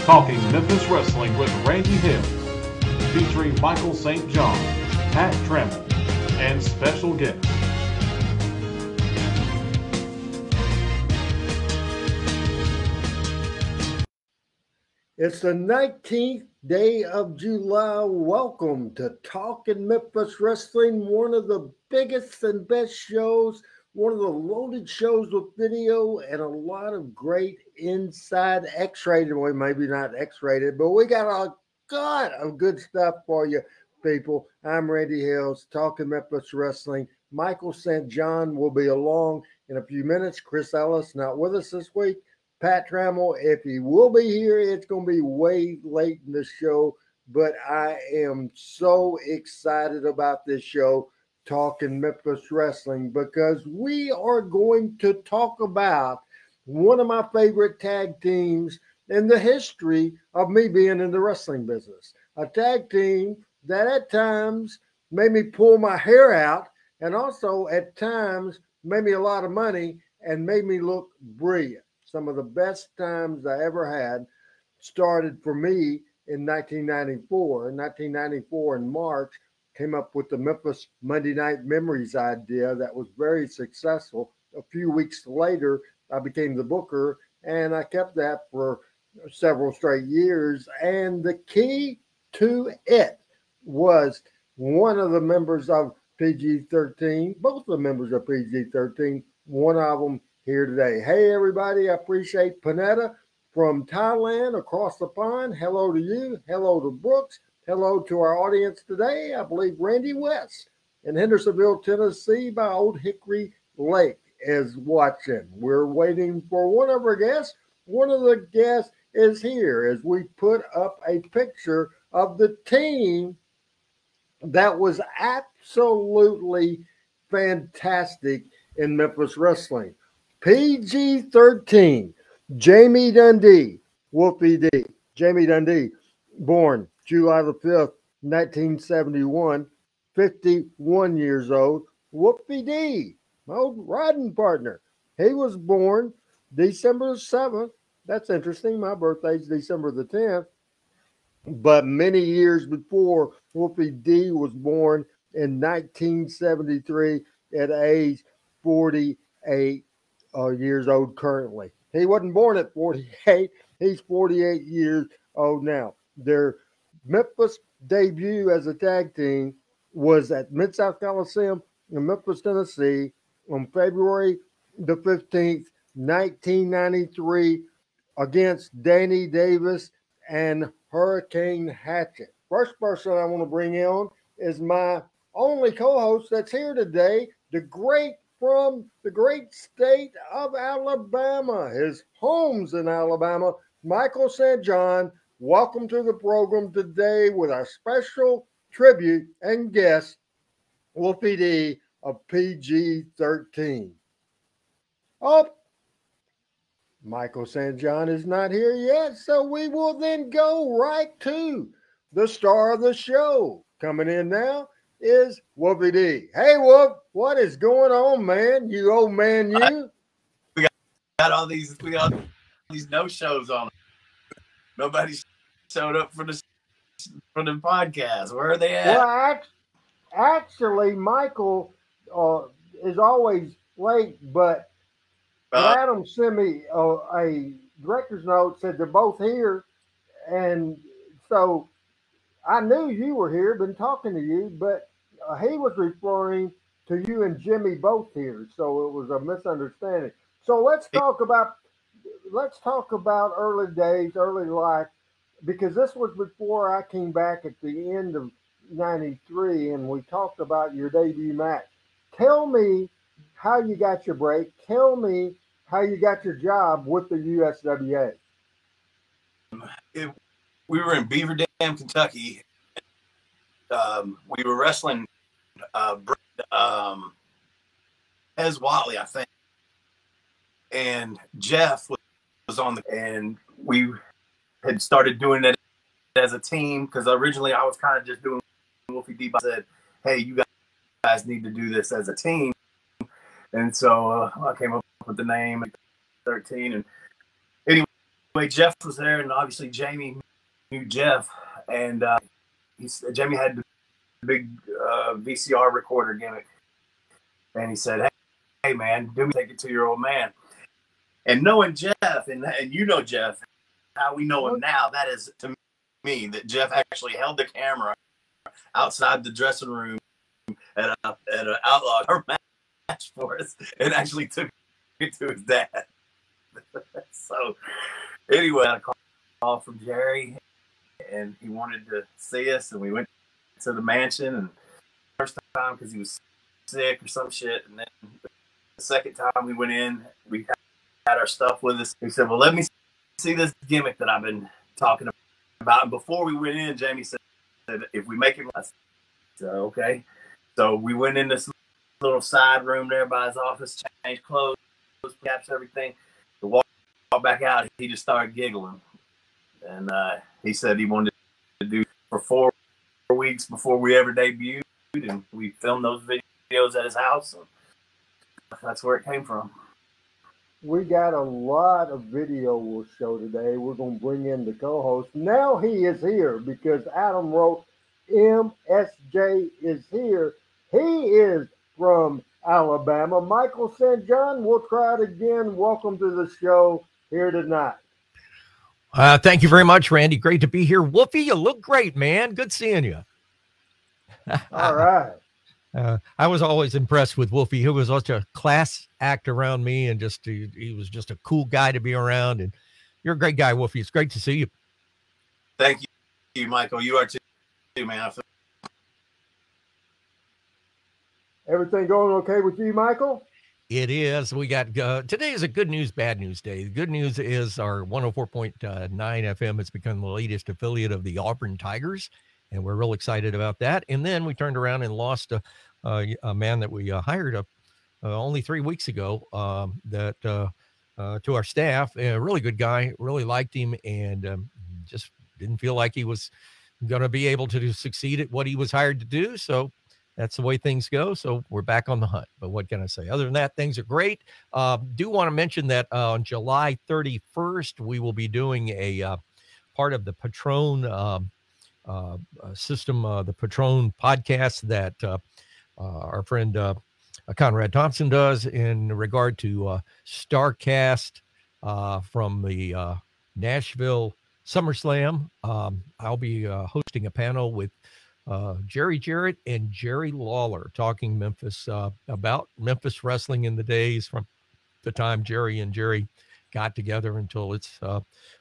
Talking Memphis Wrestling with Randy Hill, featuring Michael St. John, Pat Trammell, and special guests. It's the 19th day of July. Welcome to Talking Memphis Wrestling, one of the biggest and best shows, one of the loaded shows with video and a lot of great inside X-rated, well, maybe not X-rated, but we got a lot of good stuff for you, people. I'm Randy Hills, Talking Memphis Wrestling. Michael St. John will be along in a few minutes. Chris Ellis not with us this week. Pat Trammell, if he will be here, it's going to be way late in the show, but I am so excited about this show, Talking Memphis Wrestling, because we are going to talk about one of my favorite tag teams in the history of me being in the wrestling business. A tag team that at times made me pull my hair out and also at times made me a lot of money and made me look brilliant. Some of the best times I ever had started for me in 1994. In 1994, in March, came up with the Memphis Monday Night Memories idea that was very successful. A few weeks later, I became the booker, and I kept that for several straight years. And the key to it was one of the members of PG-13, both the members of PG-13, one of them here today. Hey, everybody, I appreciate Panetta from Thailand across the pond. Hello to you. Hello to Brooks. Hello to our audience today. I believe Randy West in Hendersonville, Tennessee by Old Hickory Lake is watching. We're waiting for one of our guests. One of the guests is here as we put up a picture of the team that was absolutely fantastic in Memphis wrestling. PG-13, Jamie Dundee, Wolfie D. Jamie Dundee, born July the 5th, 1971, 51 years old. Wolfie D, my old riding partner. He was born December 7th. That's interesting. My birthday's December the 10th. But many years before, Wolfie D was born in 1973 at age 48 years old currently. He wasn't born at 48. He's 48 years old now. Their Memphis debut as a tag team was at Mid-South Coliseum in Memphis, Tennessee on February the 15th, 1993 against Danny Davis and Hurricane Hatchet. First person I want to bring in is my only co-host that's here today, the great from the great state of Alabama. His home's in Alabama, Michael St. John. Welcome to the program today with our special tribute and guest, Wolfie D of PG-13. Oh, Michael St. John is not here yet, so we will then go right to the star of the show. Coming in now is Wolfie D. Hey, Wolf, what is going on, man? You old man, you? We got all these no-shows on. Nobody showed up for the podcast. Where are they at? Well, actually, Michael is always late, but Adam sent me a director's note, said they're both here, and so I knew you were here, been talking to you, but he was referring to you and Jimmy both here, so it was a misunderstanding. So let's talk about early days, early life, because this was before I came back at the end of '93, and we talked about your debut match. Tell me how you got your break. Tell me how you got your job with the USWA. We were in Beaver Dam, Kentucky. We were wrestling Ez Watley, I think, and Jeff was on and we had started doing it as a team because originally I was kind of just doing Wolfie D. I said, "Hey, you guys need to do this as a team," and so I came up with the name 13. And anyway, Jeff was there, and obviously Jamie knew Jeff, and Jamie had the big VCR recorder gimmick, and he said, "Hey man, do me take it to your old man." And knowing Jeff, and you know Jeff, how we know him now, that is to me that Jeff actually held the camera outside the dressing room at an Outlaw match for us, and actually took it to his dad. So anyway, I got a call from Jerry, and he wanted to see us, and we went to the mansion. And first time because he was sick or some shit, and then the second time we went in, we had our stuff with us. He said, "Well, let me see this gimmick that I've been talking about." And before we went in, Jamie said, "If we make him," I said, "Okay." So we went in this little side room there by his office, changed clothes, caps, everything. To walk back out, he just started giggling, and he said he wanted to do for 4 weeks before we ever debuted, and we filmed those videos at his house. And that's where it came from. We got a lot of video we'll show today. We're going to bring in the co-host. Now he is here because Adam wrote MSJ is here. He is from Alabama. Michael St. John, we'll try it again. Welcome to the show here tonight. Thank you very much, Randy. Great to be here. Wolfie, you look great, man. Good seeing you. All right. I was always impressed with Wolfie. He was such a class act around me, and he was just a cool guy to be around. And you're a great guy, Wolfie. It's great to see you. Thank you, Michael. You are too, man. Everything going okay with you, Michael? It is. We got today is a good news, bad news day. The good news is our 104.9 FM has become the latest affiliate of the Auburn Tigers, and we're real excited about that. And then we turned around and lost a man that we hired only 3 weeks ago to our staff. A really good guy, really liked him, and just didn't feel like he was going to be able to succeed at what he was hired to do. So that's the way things go. So we're back on the hunt. But what can I say? Other than that, things are great. Do want to mention that on July 31st, we will be doing a part of the Patron system, the Patron podcast that our friend Conrad Thompson does in regard to StarCast from the Nashville SummerSlam. I'll be hosting a panel with Jerry Jarrett and Jerry Lawler talking Memphis about Memphis wrestling in the days from the time Jerry and Jerry got together until its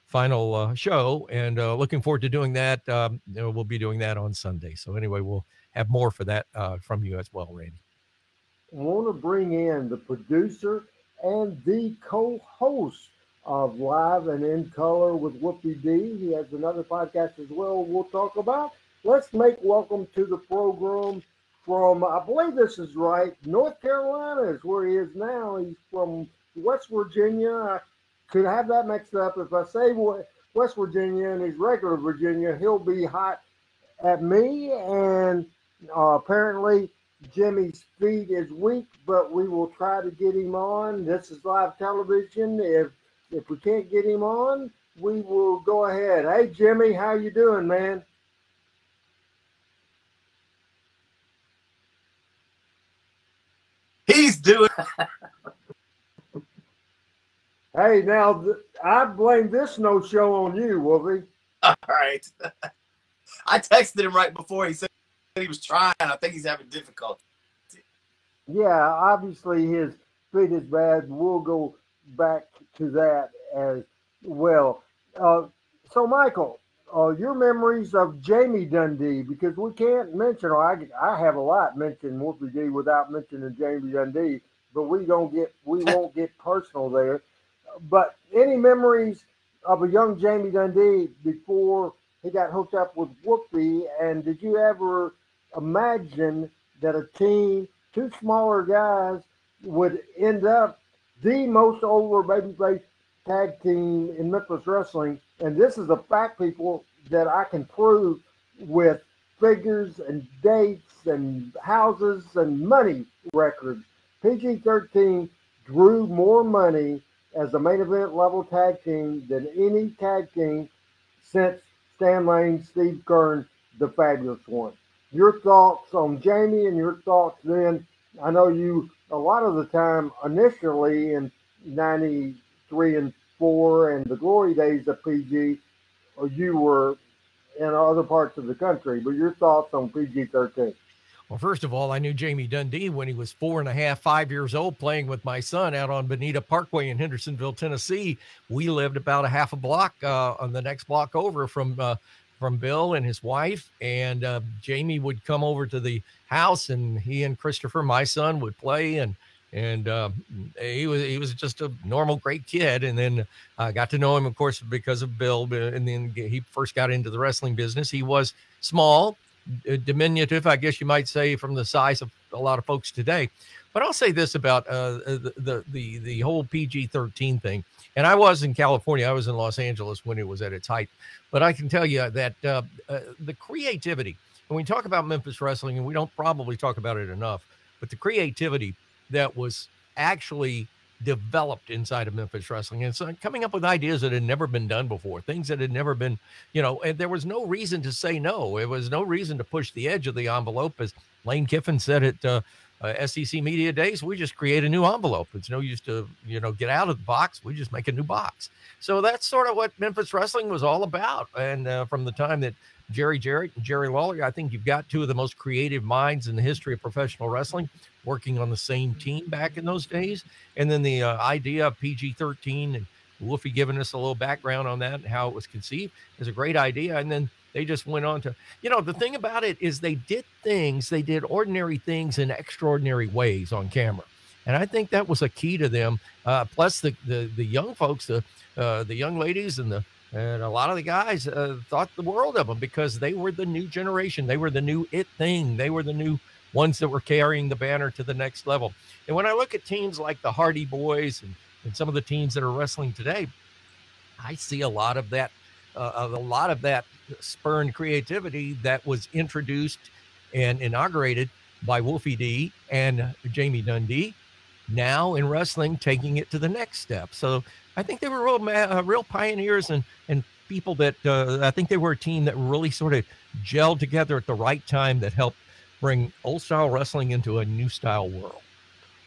final show, and looking forward to doing that. We'll be doing that on Sunday. So anyway, we'll have more for that from you as well, Randy. I want to bring in the producer and the co-host of Live and in Color with Wolfie D. He has another podcast as well we'll talk about. Let's make welcome to the program from, I believe this is right, North Carolina is where he is now. He's from West Virginia. I could have that mixed up. If I say West Virginia and he's regular Virginia, he'll be hot at me. And apparently Jimmy's feet is weak, but we will try to get him on. This is live television. If we can't get him on, we will go ahead. Hey, Jimmy, how you doing, man? He's doing. Hey, now I blame this no-show on you, Wolfie. All right. I texted him right before. He said he was trying. I think he's having difficulty. Yeah, obviously his feet is bad. We'll go back to that as well. So, Michael, your memories of Jamie Dundee, because we can't mention, or I have a lot mentioned Wolfie D without mentioning Jamie Dundee, but we won't get personal there. But any memories of a young Jamie Dundee before he got hooked up with Wolfie, and did you ever imagine that a team, two smaller guys, would end up the most over babyface tag team in Memphis wrestling? And this is a fact, people, that I can prove with figures and dates and houses and money records. PG-13 drew more money as a main event level tag team than any tag team since Stan Lane, Steve Kern, the Fabulous One. Your thoughts on Jamie and your thoughts then. I know you, a lot of the time, initially in 93 and 4 and the glory days of PG, you were in other parts of the country, but your thoughts on PG 13. Well, first of all, I knew Jamie Dundee when he was 4.5, 5 years old, playing with my son out on Bonita Parkway in Hendersonville, Tennessee. We lived about a half a block on the next block over from Bill and his wife. And Jamie would come over to the house, and he and Christopher, my son, would play. And he was just a normal, great kid. And then I got to know him, of course, because of Bill. And then he first got into the wrestling business. He was small, diminutive, I guess you might say, from the size of a lot of folks today. But I'll say this about the whole PG-13 thing. And I was in California. I was in Los Angeles when it was at its height. But I can tell you that the creativity, when we talk about Memphis wrestling, and we don't probably talk about it enough, but the creativity that was actually developed inside of Memphis wrestling, and so coming up with ideas that had never been done before, things that had never been, and there was no reason to say no. It was no reason to push the edge of the envelope. As Lane Kiffin said at SEC Media Days, we just create a new envelope. It's no use to, get out of the box. We just make a new box. So that's sort of what Memphis wrestling was all about. And from the time that Jerry Jarrett and Jerry Lawler, I think you've got two of the most creative minds in the history of professional wrestling working on the same team back in those days. And then the idea of PG-13 and Wolfie giving us a little background on that and how it was conceived is a great idea. And then they just went on to, the thing about it is they did ordinary things in extraordinary ways on camera. And I think that was a key to them. Plus the young folks, the young ladies and a lot of the guys thought the world of them because they were the new generation. They were the new it thing. They were the new ones that were carrying the banner to the next level. And when I look at teams like the Hardy Boys and some of the teams that are wrestling today, I see a lot of that spurned creativity that was introduced and inaugurated by Wolfie D and Jamie Dundee, now in wrestling, taking it to the next step. So I think they were real pioneers and people that I think they were a team that really sort of gelled together at the right time that helped bring old style wrestling into a new style world.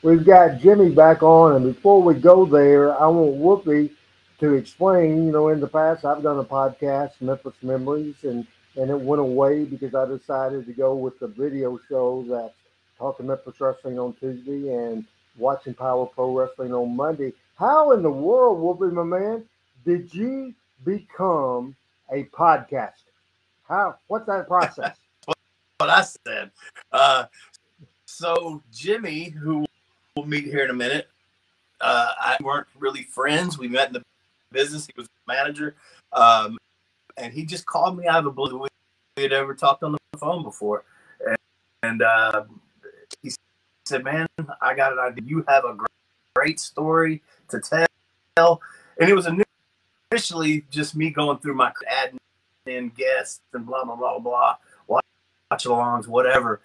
We've got Jimmy back on, and before we go there, I want Wolfie to explain, in the past I've done a podcast, Memphis Memories, and it went away because I decided to go with the video show that's Talking Memphis Wrestling on Tuesday and Watching Power Pro Wrestling on Monday. How in the world, Wolfie, my man, did you become a podcaster? What's that process? What I said. So Jimmy, who we'll meet here in a minute, I weren't really friends. We met in the business. He was a manager, and he just called me out of the blue. We had ever talked on the phone before, and he said, "Man, I got an idea. You have a great story to tell." And it was initially just me going through my adding in guests and blah blah blah blah, watch-alongs, whatever.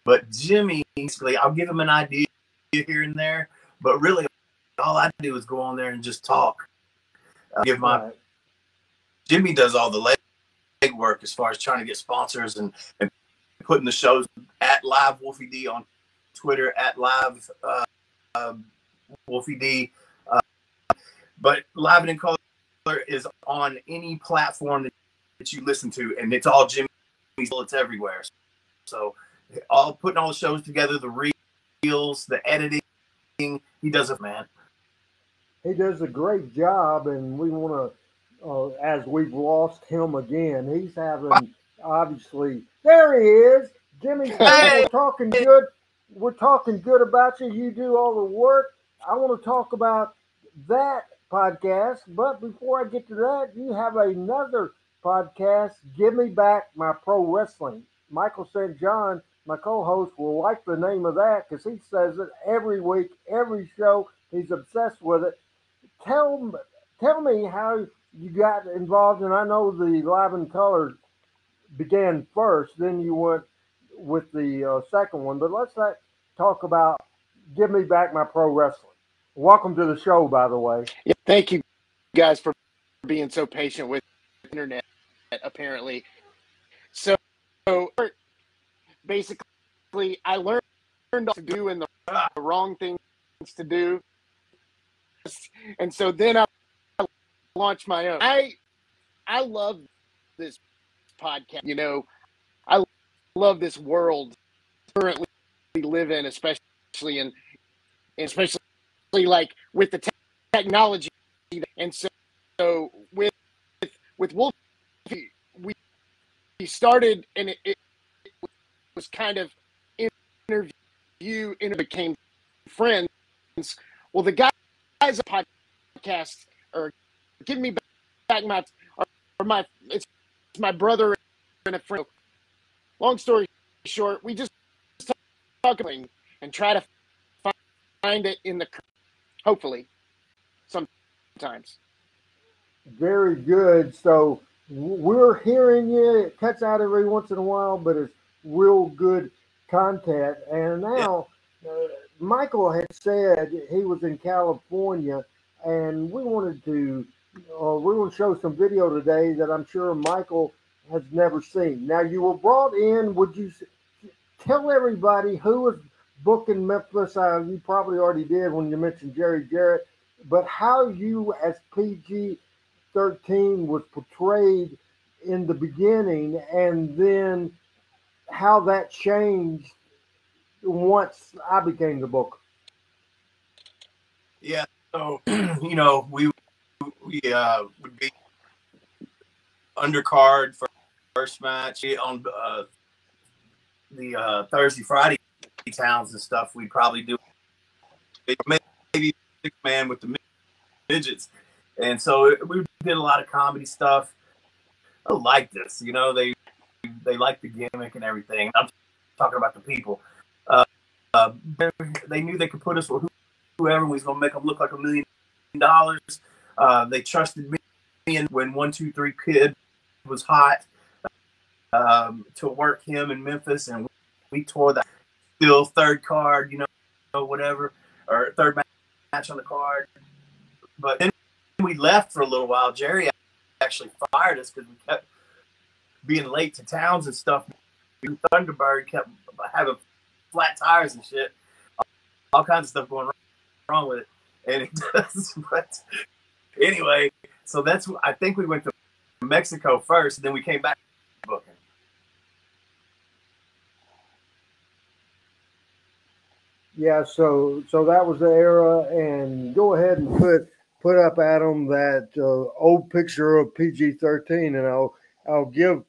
But Jimmy, basically, I'll give him an idea here and there, but really, all I do is go on there and just talk. Jimmy does all the legwork as far as trying to get sponsors and putting the shows at Live Wolfie D on Twitter, at Live Wolfie D. But Live and in Color is on any platform that you listen to, and it's all Jimmy's. It's everywhere. So putting all the shows together, the reels, the editing, he does it, man. He does a great job, and we want to, as we've lost him again, he's having, obviously, there he is. Jimmy, hey. We're talking good. We're talking good about you. You do all the work. I want to talk about that podcast, but before I get to that, you have another podcast, Give Me Back My Pro Wrestling. Michael St. John, my co-host, will like the name of that because he says it every week, every show. He's obsessed with it. Tell me how you got involved, and I know the Live in Color began first, then you went with the second one, but let's talk about Give Me Back My Pro Wrestling. Welcome to the show, by the way. Yeah, thank you guys for being so patient with the internet, apparently. So basically, I learned to do and the wrong things to do. And so then I launched my own. I love this podcast. You know, I love this world currently we live in, especially like with the technology. And so with Wolfie, we started, and it was kind of interview and it became friends. Well, the guys at podcast are giving me back it's my brother and a friend. Long story short, we just talk and try to find it in the, hopefully, sometimes. Very good. So we're hearing you. It cuts out every once in a while, but it's real good content. And now, Michael had said he was in California, and we wanted to show some video today that I'm sure Michael has never seen. Now, you were brought in. Would you tell everybody who was booking Memphis? You probably already did when you mentioned Jerry Jarrett, but how you as PG-13 was portrayed in the beginning, and then how that changed once I became the booker. Yeah, so you know, we would be undercard for first match on the Thursday, Friday towns and stuff. We'd probably do maybe 6-man with the midgets, and so we did a lot of comedy stuff. I like this, you know. They like the gimmick and everything. I'm talking about the people. They knew they could put us with whoever was going to make them look like $1 million. They trusted me, and when 1, 2, 3 Kid was hot, to work him in Memphis, and we tore that still third card, you know, whatever, or third match on the card. But then we left for a little while. Jerry actually fired us because we kept being late to towns and stuff. Thunderbird kept having flat tires and shit, all kinds of stuff going wrong with it, and it does. But anyway, so I think we went to Mexico first, and then we came back to booking. Yeah, so that was the era, and go ahead and put up, Adam, that old picture of PG-13, and I'll give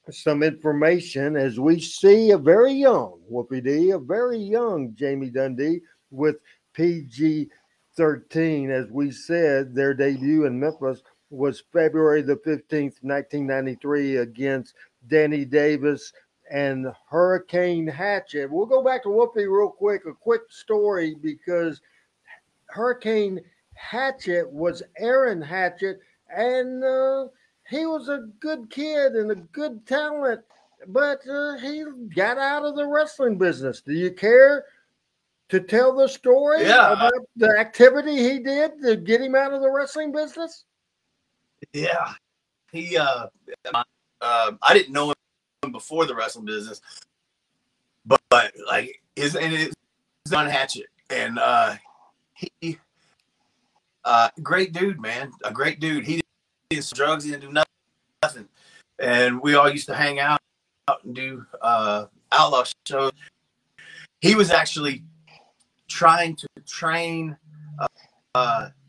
some information as we see a very young Wolfie D, a very young Jamie Dundee with PG-13. As we said, their debut in Memphis was February the 15th, 1993 against Danny Davis and Hurricane Hatchet. We'll go back to Wolfie real quick, a quick story, because Hurricane Hatchet was Aaron Hatchet, and he was a good kid and a good talent, but he got out of the wrestling business. Do you care to tell the story about the activity he did to get him out of the wrestling business? Yeah. He, I didn't know him before the wrestling business, but like his on Hatchet, and he great dude, man, a great dude. He didn't do drugs, he didn't do nothing, and we all used to hang out and do outlaw shows. He was actually trying to train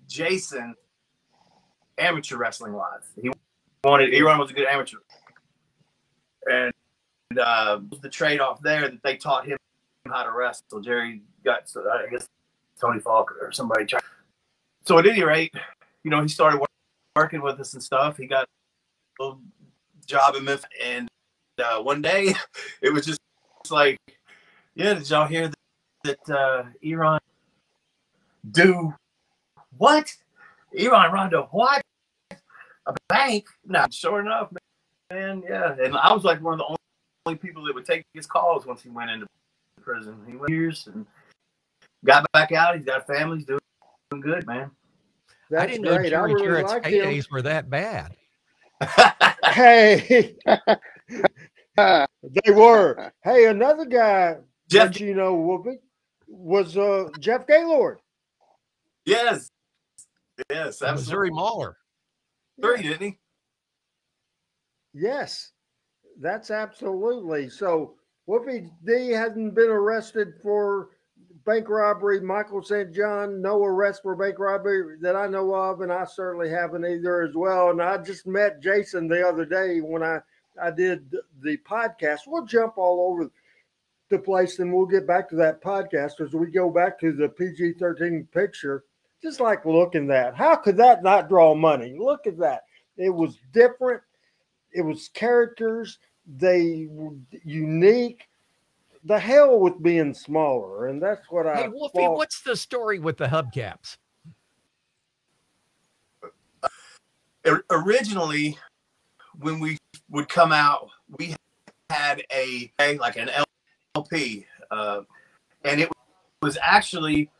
Jason amateur wrestling wise. Aaron was a good amateur. And the trade-off there that they taught him how to wrestle. Jerry got, I guess, Tony Falk or somebody tried. So at any rate, you know, he started working with us and stuff. He got a little job in Memphis, and one day it was just like, yeah, did y'all hear that Aaron do what? Aaron Rondo what? A bank? No, sure enough, man, yeah. And I was like one of the only people that would take his calls once he went into prison. He went years and got back out. He's got a family. He's doing good, man. That's I didn't know great. I Jerry really Jarrett's liked him. heydays were that bad. Hey, they were. Hey, another guy Jeff, that you know, Wolfie, was Jeff Gaylord. yes, absolutely. Missouri Mauler. 3, didn't he? Yes, that's absolutely. So Wolfie D hasn't been arrested for bank robbery. Michael St. John, no arrest for bank robbery that I know of, and I certainly haven't either as well. And I just met Jason the other day when I did the podcast. We'll jump all over the place and we'll get back to that podcast as we go back to the PG-13 picture. Just like looking at that. How could that not draw money? Look at that. It was different. It was characters. They were unique. The hell with being smaller, and that's what I. Hey, Wolfie, what's the story with the hubcaps? Originally, when we would come out, we had an LP, and it was actually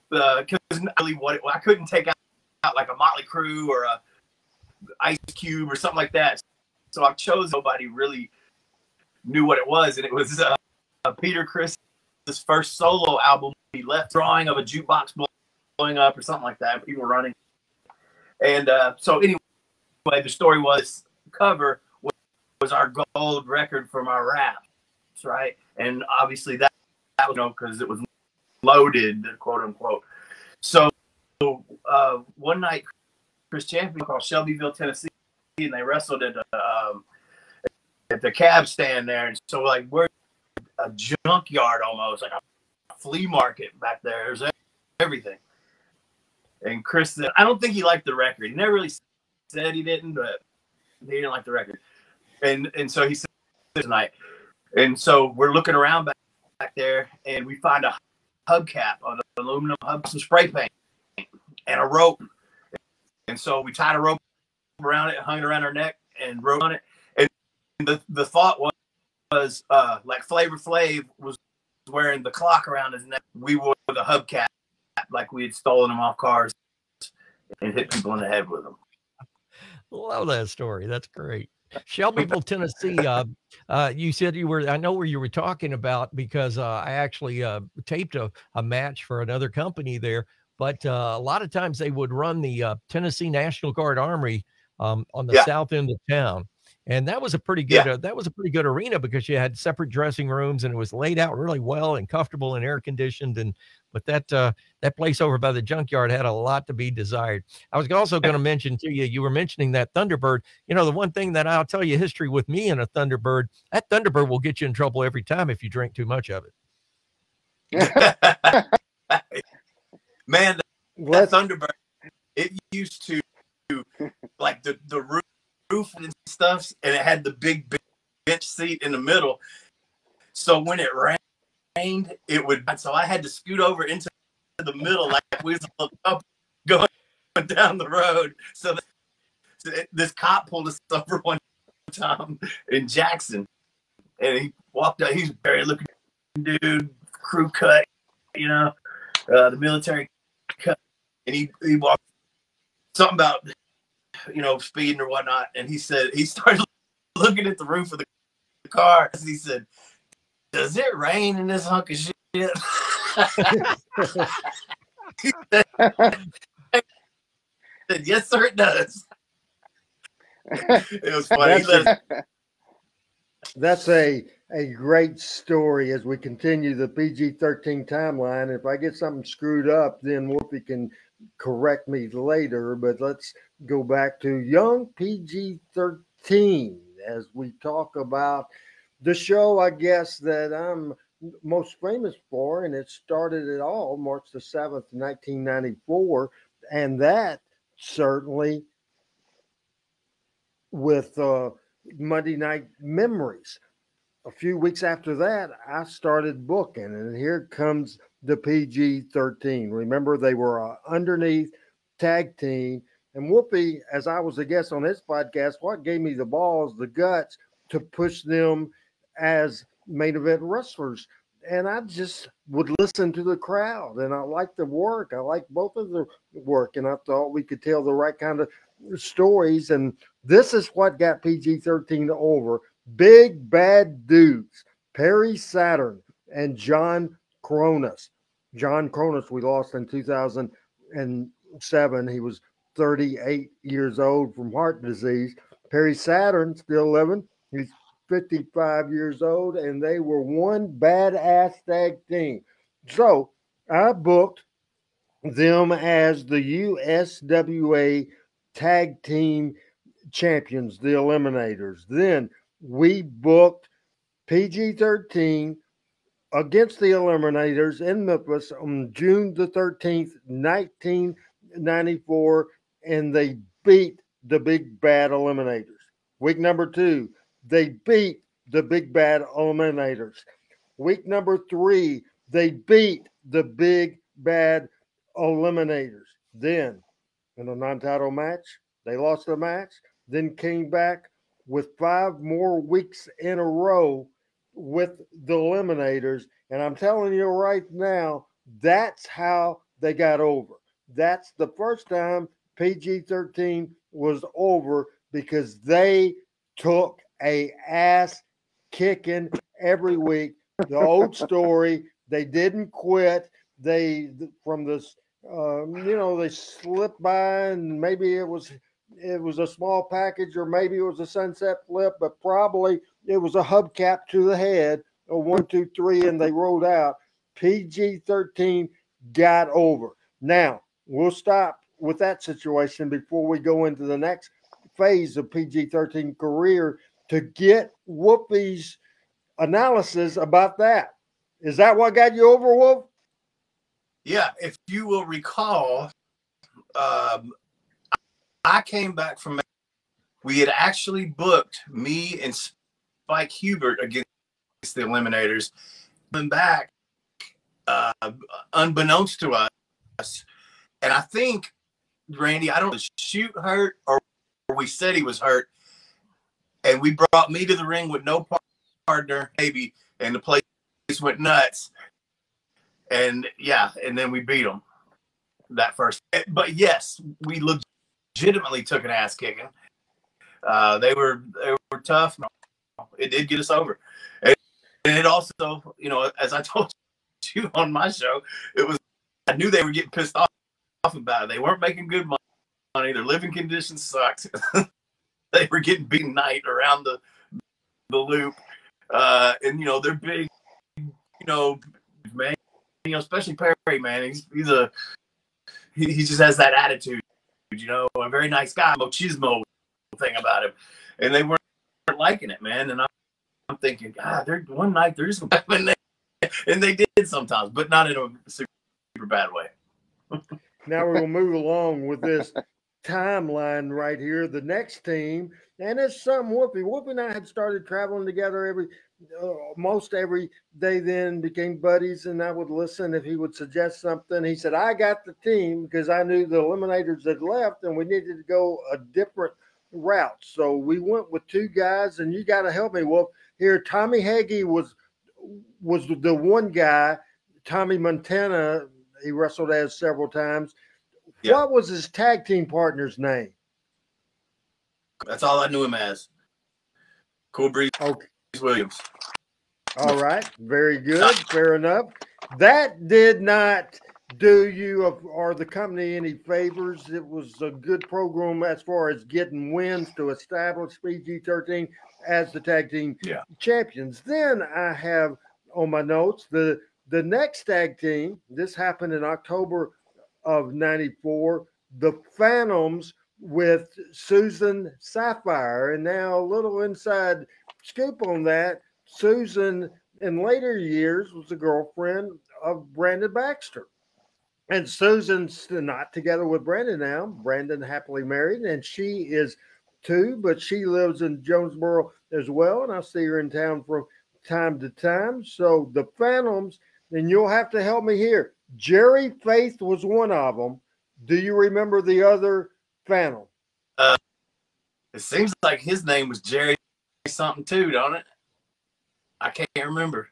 because really I couldn't take out like a Motley Crue or a Ice Cube or something like that, so I chose nobody really knew what it was, and it was Peter Chris' first solo album. He left drawing of a jukebox blowing up or something like that, people running. And so anyway, the story was cover was our gold record from our raps, right? And obviously that was, because it was loaded, quote unquote. So one night, Chris Champion called Shelbyville, Tennessee, and they wrestled at the cab stand there. And so like we're a junkyard almost, like a flea market back there. There's everything. And Chris said, I don't think he liked the record. He never really said he didn't, but he didn't like the record. And so he said tonight. And so we're looking around back there, and we find a hubcap on an aluminum hub, some spray paint, and a rope. And so we tied a rope around it, hung it around our neck, and wrote on it. And the thought was like Flavor Flav was wearing the clock around his neck. We wore the hubcap like we had stolen them off cars and hit people in the head with them. Love that story. That's great. Shelbyville, Tennessee. You said you were, I know where you were talking about, because I actually taped a match for another company there. But a lot of times they would run the Tennessee National Guard Armory on the south end of town. And that was a pretty good that was a pretty good arena, because you had separate dressing rooms, and it was laid out really well and comfortable and air conditioned. And but that place over by the junkyard had a lot to be desired. I was also going to mention to you, you were mentioning that Thunderbird. The one thing that I'll tell you, history with me and a Thunderbird, that Thunderbird will get you in trouble every time if you drink too much of it. Man, that Thunderbird, it used to like the roof and stuff, and it had the big bench seat in the middle. So when it rained, so I had to scoot over into the middle like we was a little couple going down the road. So this cop pulled us over one time in Jackson, and he walked out. He's very looking dude, crew cut, the military cut, and he walked something about speeding or whatnot, and he said he started looking at the roof of the car. He said, "Does it rain in this hunk of shit?" He said, "Yes, sir, it does." It was funny. That's a great story as we continue the PG-13 timeline. If I get something screwed up, then Wolfie can correct me later. But let's go back to young PG-13 as we talk about the show, I guess, that I'm most famous for, and it started it all March the 7th, 1994, and that certainly with Monday Night Memories. A few weeks after that, I started booking, and here comes the PG-13. Remember, they were underneath tag team. And Wolfie, as I was a guest on this podcast, what gave me the balls, the guts to push them as main event wrestlers? and I just would listen to the crowd, and I liked the work. I liked both of the work, and I thought we could tell the right kind of stories. And this is what got PG-13 over. Big bad dudes, Perry Saturn and John Cronus. John Cronus, we lost in 2007. He was 38 years old from heart disease. Perry Saturn, still living. He's 55 years old, and they were one badass tag team. So I booked them as the USWA Tag Team Champions, the Eliminators. Then we booked PG-13 against the Eliminators in Memphis on June the 13th, 1994, and they beat the Big Bad Eliminators. Week number 2, they beat the Big Bad Eliminators. Week number 3, they beat the Big Bad Eliminators. Then, in a non-title match, they lost the match, then came back with 5 more weeks in a row with the Eliminators. And I'm telling you right now, that's how they got over. That's the first time PG-13 was over, because they took a ass kicking every week. The old story, they didn't quit. They, from this, they slipped by, and maybe it was a small package, or maybe it was a sunset flip, but probably it was a hubcap to the head, a 1, 2, 3, and they rolled out. PG-13 got over. Now, we'll stop with that situation before we go into the next phase of PG-13 career to get Wolfie's analysis about that. Is that what got you over, Wolf? Yeah, if you will recall, I came back from, we had actually booked me and Spike Hubert against the Eliminators. Coming back, unbeknownst to us, and I think, Randy, I don't know, shoot hurt, or we said he was hurt, and we brought me to the ring with no partner, maybe, and the place went nuts. And yeah, and then we beat them that first. But yes, we legitimately took an ass kicking. They were tough. It did get us over, and it also, as I told you on my show, I knew they were getting pissed off about it. They weren't making good money. Their living conditions sucked. They were getting beaten night around the loop, and they're big, man. Especially Perry, man. He just has that attitude, a very nice guy, machismo thing about him, and they weren't liking it, man. And I'm thinking, God, one night they're just gonna come in there, and they did sometimes, but not in a super bad way. Now we're gonna move along with this timeline right here. The next team, and it's some Wolfie. Wolfie and I had started traveling together most every day, then became buddies, and I would listen if he would suggest something. He said, I got the team, because I knew the Eliminators had left and we needed to go a different route. So we went with 2 guys, and you got to help me, Wolf. Here, Tommy Hagee was the one guy. Tommy Montana, he wrestled as several times. Yeah. What was his tag team partner's name? That's all I knew him as. Cool Breeze. Okay. Williams. All right. Very good. Fair enough. That did not do you or the company any favors. It was a good program as far as getting wins to establish PG-13 as the tag team champions. Then I have on my notes the next tag team. This happened in October of 94. The Phantoms with Susan Sapphire. And now a little inside scoop on that. Susan, in later years, was a girlfriend of Brandon Baxter. And Susan's not together with Brandon now. Brandon happily married, and she is too, but she lives in Jonesboro as well, and I see her in town from time to time. So the Phantoms, and you'll have to help me here. Jerry Faith was one of them. Do you remember the other Phantom? It seems like his name was Jerry something too, don't it? I can't remember.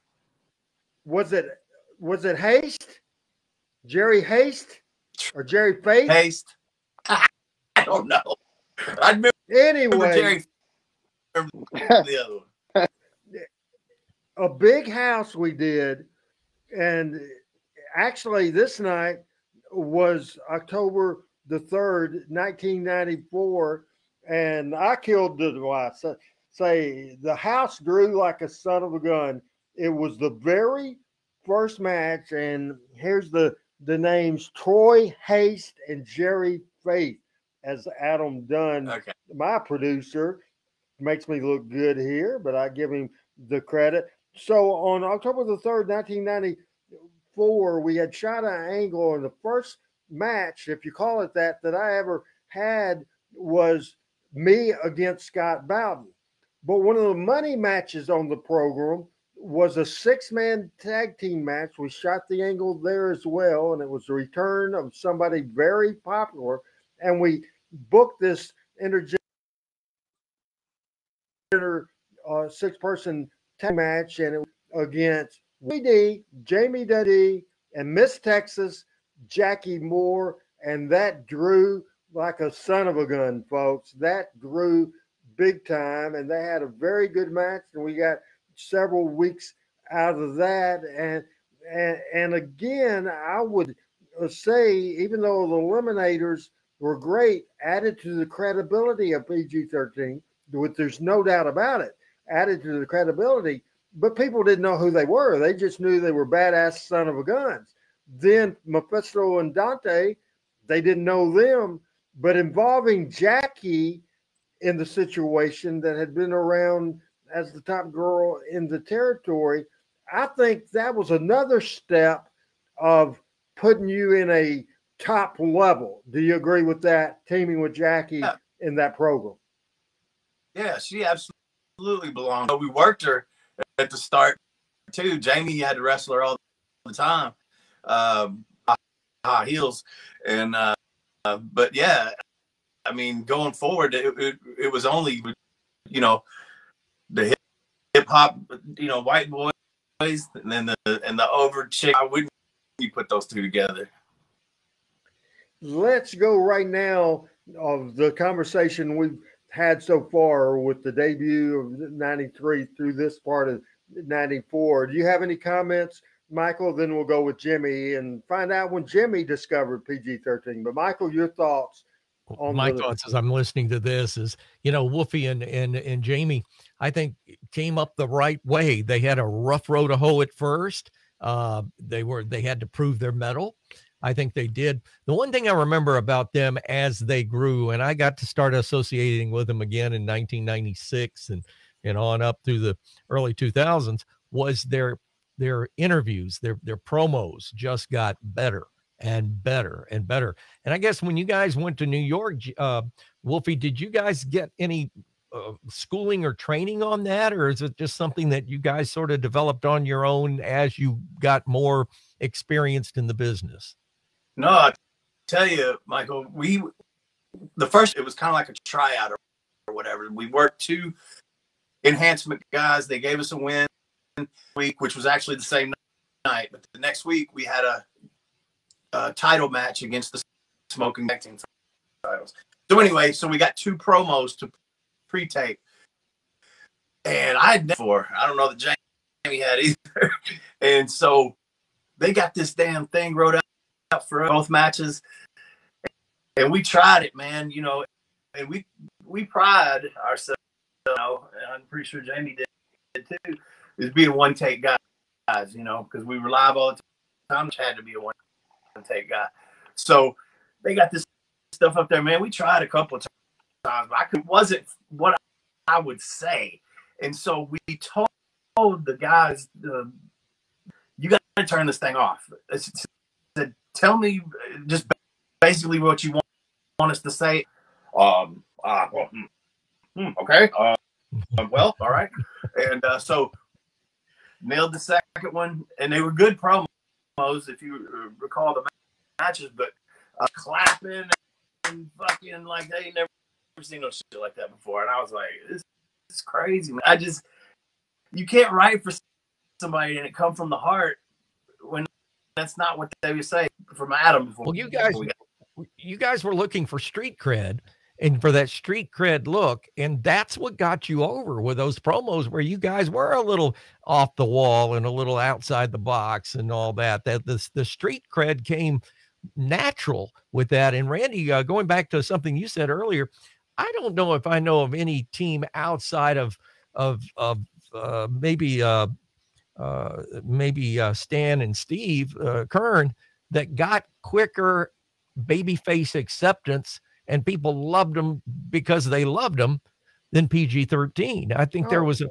Was it Haste? Jerry Haste or Jerry Faith? Haste. I don't know. I remember Anyway, Jerry. The other one. A big house we did, and actually this night was October the 3rd, 1994, and I killed the wife. Say the house grew like a son of a gun. It was the very first match, and here's the names: Troy Haste and Jerry Faith, as Adam Dunn, Okay. my producer, makes me look good here, but I give him the credit. So on October the 3rd, 1994, we had shot an angle, and the first match, if you call it that I ever had was me against Scott Bowden. But one of the money matches on the program was a 6-man tag team match. We shot the angle there as well, and it was the return of somebody very popular. And we booked this intergender 6-person tag match, and it was against WD, Jamie Duddy, and Miss Texas, Jackie Moore, and that drew like a son of a gun, folks. That drew big time, and they had a very good match, and we got several weeks out of that. And again, I would say, even though the Eliminators were great, added to the credibility of PG-13, which there's no doubt about it, added to the credibility, but people didn't know who they were. They just knew they were badass son of a guns. Then Mephisto and Dante, they didn't know them, but involving Jackie in the situation that had been around as the top girl in the territory, I think that was another step of putting you in a top level. Do you agree with that, teaming with Jackie in that program? Yeah, she absolutely belonged. We worked her at the start, too. Jamie had to wrestle her all the time. High heels. And, but yeah, I mean, going forward, it was only, you know, the hip hop, you know, white boys, and then the over chick. I wouldn't you put those two together. Let's go right now of the conversation we've had so far with the debut of 93 through this part of 94. Do you have any comments, Michael? Then we'll go with Jimmy and find out when Jimmy discovered PG-13. But Michael, your thoughts? My thoughts as I'm listening to this is, you know, Wolfie and Jamie, I think, came up the right way. They had a rough road to hoe at first. They had to prove their mettle. I think they did. The one thing I remember about them as they grew, and I got to start associating with them again in 1996 and on up through the early 2000s, was their interviews, their promos just got better and better and better. And I guess when you guys went to New York, Wolfie, did you guys get any schooling or training on that, or is it just something that you guys sort of developed on your own as you got more experienced in the business? No, I tell you, Michael, it was kind of like a tryout or whatever. We worked 2 enhancement guys. They gave us a win week, which was actually the same night. But the next week we had a title match against the Smoking Tag Team titles. So anyway, we got 2 promos to pre-tape. And I don't know that Jamie had either. And so they got this damn thing wrote out for both matches, and we tried it, man. You know, and we pride ourselves, you know, and I'm pretty sure Jamie did too, is being one take guys, you know, because we were live all the time. It had to be a one take guy. So they got this stuff up there, man. We tried a couple of times, but it wasn't what I would say. And so we told the guys, you got to turn this thing off. Said, tell me just basically what you want us to say. Okay. Well, all right. And so nailed the second one, and they were good promos, if you recall the matches, but clapping and fucking like they never seen no shit like that before. And I was like, this is crazy, man. You can't write for somebody and it come from the heart, when that's not what they would say from Adam before. Well, you guys were looking for street cred and for that street cred look, and that's what got you over with those promos where you guys were a little off the wall and a little outside the box and all that. That the street cred came natural with that. And Randy, going back to something you said earlier, I don't know if I know of any team outside of maybe Stan and Steve Kern that got quicker babyface acceptance and people loved them because they loved them than PG-13. I think there was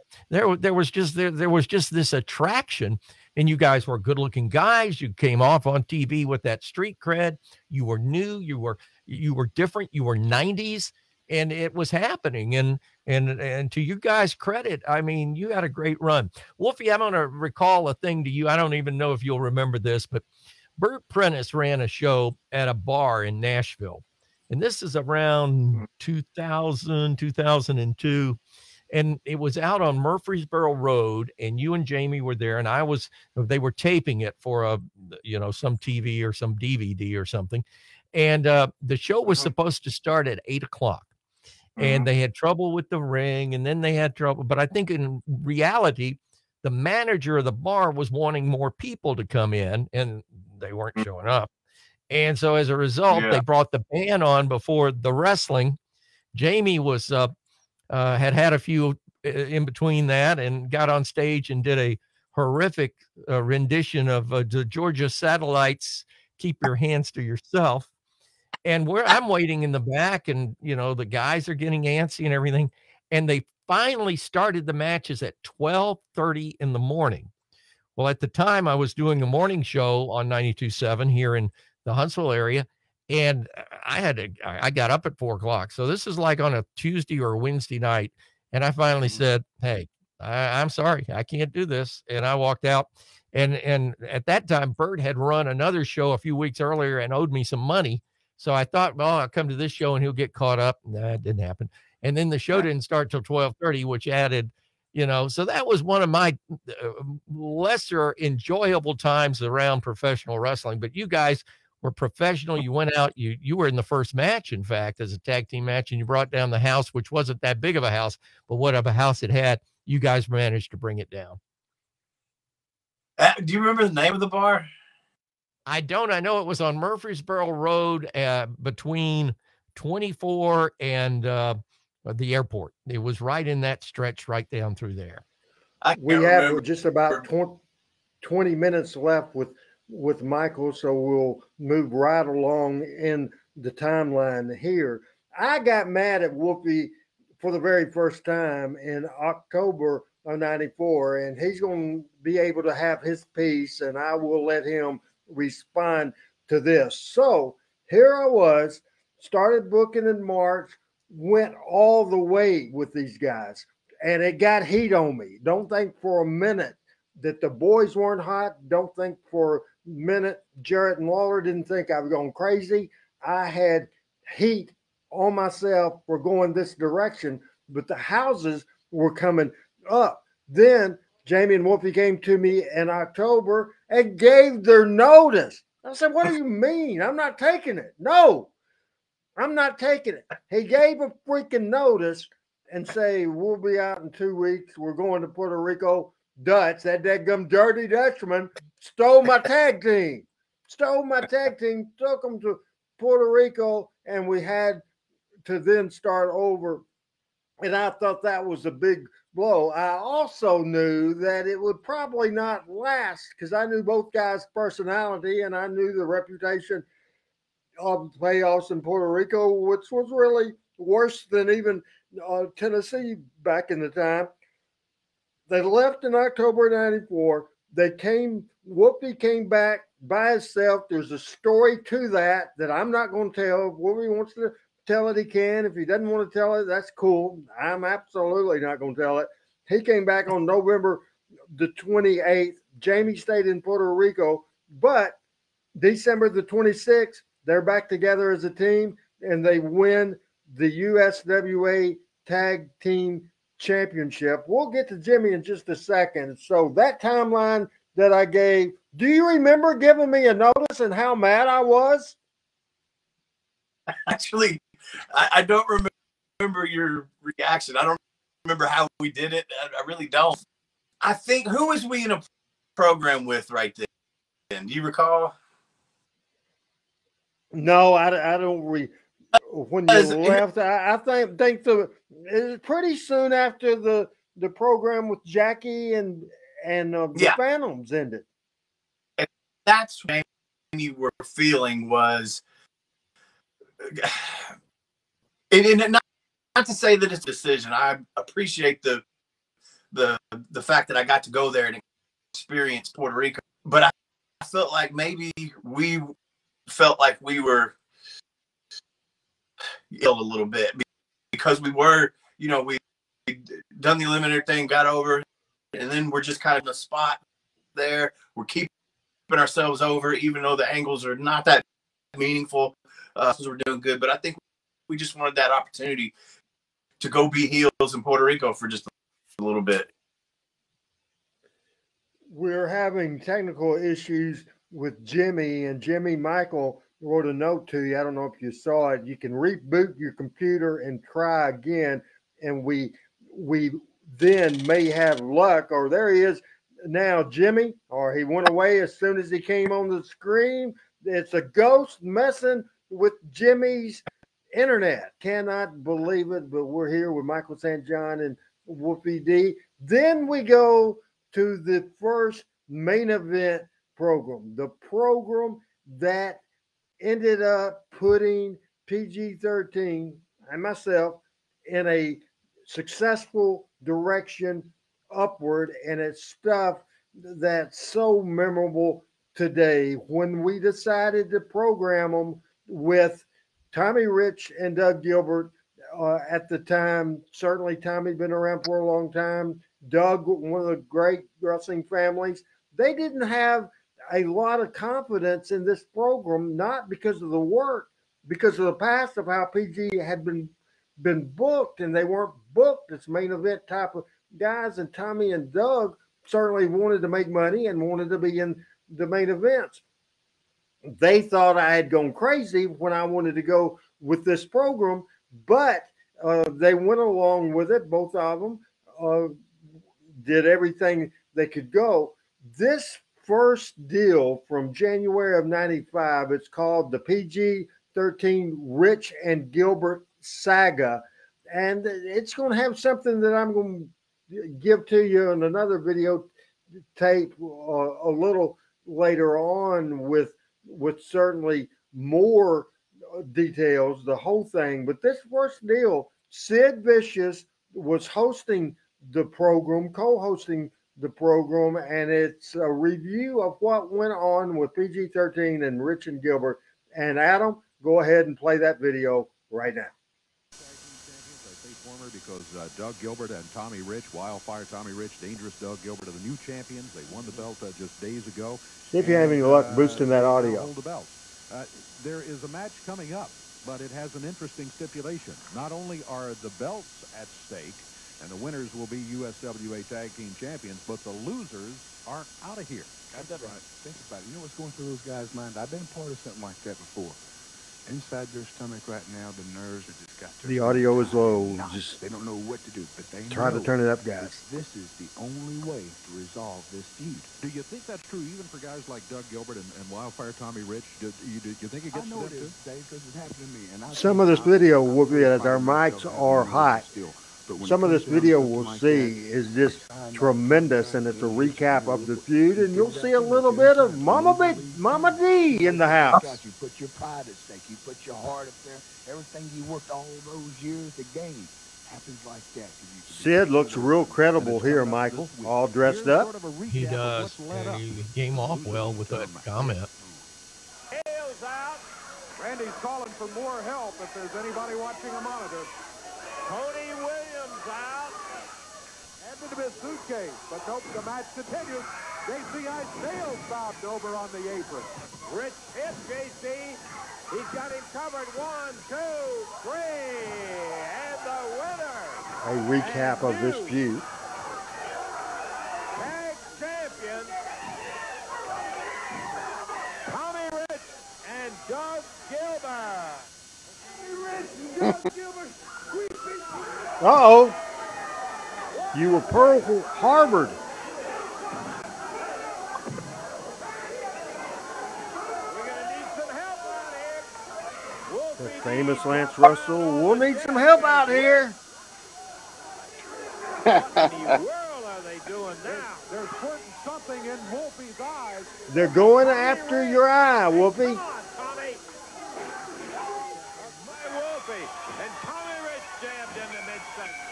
just this attraction, and you guys were good looking guys. You came off on TV with that street cred. You were new. You were different. You were 90s, and it was happening. And to you guys' credit, I mean, you had a great run. Wolfie, I'm going to recall a thing to you. I don't even know if you'll remember this, but Bert Prentice ran a show at a bar in Nashville. And this is around 2000, 2002. And it was out on Murfreesboro Road, and you and Jamie were there. And they were taping it for some TV or some DVD or something. And the show was supposed to start at 8:00. And they had trouble with the ring, and then they had trouble. But I think in reality, the manager of the bar was wanting more people to come in, and they weren't showing up. And so as a result, they brought the band on before the wrestling. Jamie was had a few in between that and got on stage and did a horrific rendition of the Georgia Satellites' "Keep Your Hands to Yourself." And I'm waiting in the back, and the guys are getting antsy and everything. And they finally started the matches at 12:30 in the morning. Well, at the time I was doing a morning show on 92.7 here in the Huntsville area, and I got up at 4:00. So this is like on a Tuesday or a Wednesday night. And I finally said, "Hey, I'm sorry, I can't do this." And I walked out. And at that time, Bert had run another show a few weeks earlier and owed me some money. So I thought, well, I'll come to this show and he'll get caught up. Nah, it didn't happen. And then the show didn't start till 12:30, which added, so that was one of my lesser enjoyable times around professional wrestling. But you guys were professional. You went out, you were in the first match, in fact, as a tag team match, and you brought down the house, which wasn't that big of a house, but whatever house it had, you guys managed to bring it down. Do you remember the name of the bar? I don't. I know it was on Murfreesboro Road between 24 and the airport. It was right in that stretch right down through there. We have just about 20 minutes left with Michael, so we'll move right along in the timeline here. I got mad at Wolfie for the very first time in October of 94, and he's going to be able to have his piece, and I will let him respond to this. So here I was, started booking in March, went all the way with these guys, and it got heat on me. Don't think for a minute that the boys weren't hot. Don't think for a minute Jarrett and Lawler didn't think I was going crazy. I had heat on myself for going this direction, but the houses were coming up. Then Jamie and Wolfie came to me in October and gave their notice. I said, "What do you mean? I'm not taking it." "No, I'm not taking it." He gave a freaking notice and say, "We'll be out in 2 weeks. We're going to Puerto Rico." Dutch, that dadgum dirty Dutchman, stole my tag team. Took them to Puerto Rico, and we had to then start over. And I thought that was a big blow. I also knew that it would probably not last because I knew both guys' personality, and I knew the reputation of playoffs in Puerto Rico, which was really worse than even Tennessee back in the time. They left in October 94. Wolfie came back by himself. There's a story to that I'm not going to tell. If Wolfie wants to tell it, he can. If he doesn't want to tell it, that's cool. I'm absolutely not going to tell it. He came back on November the 28th. Jamie stayed in Puerto Rico, but December the 26th, they're back together as a team, and they win the USWA Tag Team championship. We'll get to Jimmy in just a second. So that timeline that I gave, do you remember giving me a notice and how mad I was? Actually, I don't remember your reaction. I don't remember how we did it. I really don't. I think, who was we in a program with right then? Do you recall? No, I don't. When you left, I think it was pretty soon after the program with Jackie and the Phantoms ended. And that's what you were feeling was, and not to say that it's a decision. I appreciate the fact that I got to go there and experience Puerto Rico, but I felt like maybe we felt like we were ill a little bit because we were, we done the eliminator thing, got over, and then we're just kind of in a spot there. We're keeping ourselves over, even though the angles are not that meaningful. We're doing good, but I think we just wanted that opportunity to go be heels in Puerto Rico for just a little bit. We're having technical issues with Jimmy, and Jimmy Michael wrote a note to you. I don't know if you saw it. You can reboot your computer and try again, and we then may have luck. Or there he is now, Jimmy, or he went away as soon as he came on the screen. It's a ghost messing with Jimmy's internet. Cannot believe it, but we're here with Michael St. John and Wolfie D. Then we go to the first main event program, the program that ended up putting PG-13 and myself in a successful direction upward, and it's stuff that's so memorable today when we decided to program them with Tommy Rich and Doug Gilbert. At the time, certainly Tommy'd been around for a long time. Doug, one of the great wrestling families. They didn't have a lot of confidence in this program, not because of the work, because of the past of how PG had been booked, and they weren't booked as main event type of guys. And Tommy and Doug certainly wanted to make money and wanted to be in the main events. They thought I had gone crazy when I wanted to go with this program, but they went along with it. Both of them did everything they could go. This first deal from January of 95, it's called the PG-13 Rich and Gilbert Saga. And it's going to have something that I'm going to give to you in another video tape a little later on with certainly more details, the whole thing. But this first deal, Sid Vicious was hosting the program, co-hosting the program, and it's a review of what went on with PG-13 and Rich and Gilbert. And Adam, go ahead and play that video right now. Because Doug Gilbert and Tommy Rich, Wildfire Tommy Rich, Dangerous Doug Gilbert are the new champions. They won the belt just days ago. See if you have any luck boosting that audio. Hold the belt. There is a match coming up, but it has an interesting stipulation. Not only are the belts at stake, and the winners will be USWA Tag Team Champions, but the losers are out of here. That's right. Think about it. You know what's going through those guys' minds? I've been part of something like that before. Inside their stomach right now, the nerves are just got to. The audio is low. Just they don't know what to do, but they try to turn it up, guys. This is the only way to resolve this feud. Do you think that's true, even for guys like Doug Gilbert and Wildfire Tommy Rich? Do you think it gets to them too? Dave, because it happened to me. And some of this video will be as our mics are hot. Some of this video we'll see is just tremendous, and it's a recap of the feud, and you'll see a little bit of Mama D in the house. You put your pride at stake. You put your heart up there. Everything you worked all those years to gain happens like that. Sid looks real credible here, Michael, all dressed up. He does. And he came off well with that comment. Hale's out. Randy's calling for more help if there's anybody watching a monitor. Tony Williams out. Handed him his suitcase, but nope, the match continues. JC Isaiah stopped over on the apron. Rich hit JC. He's got him covered. 1, 2, 3. And the winner a recap of this feud. Tag champions, Tommy Rich and Doug Gilbert. Tommy Rich and Doug Gilbert. Uh-oh. You were Pearl Harbored. We're going to need some help out here. The Wolfie famous Lance Russell. We'll need some help out here. What in the world are they doing now? They're putting something in Wolfie's eyes. They're going after your eye, Wolfie. Come on, Tommy. My Wolfie. And Tommy Rich jammed in the midsection.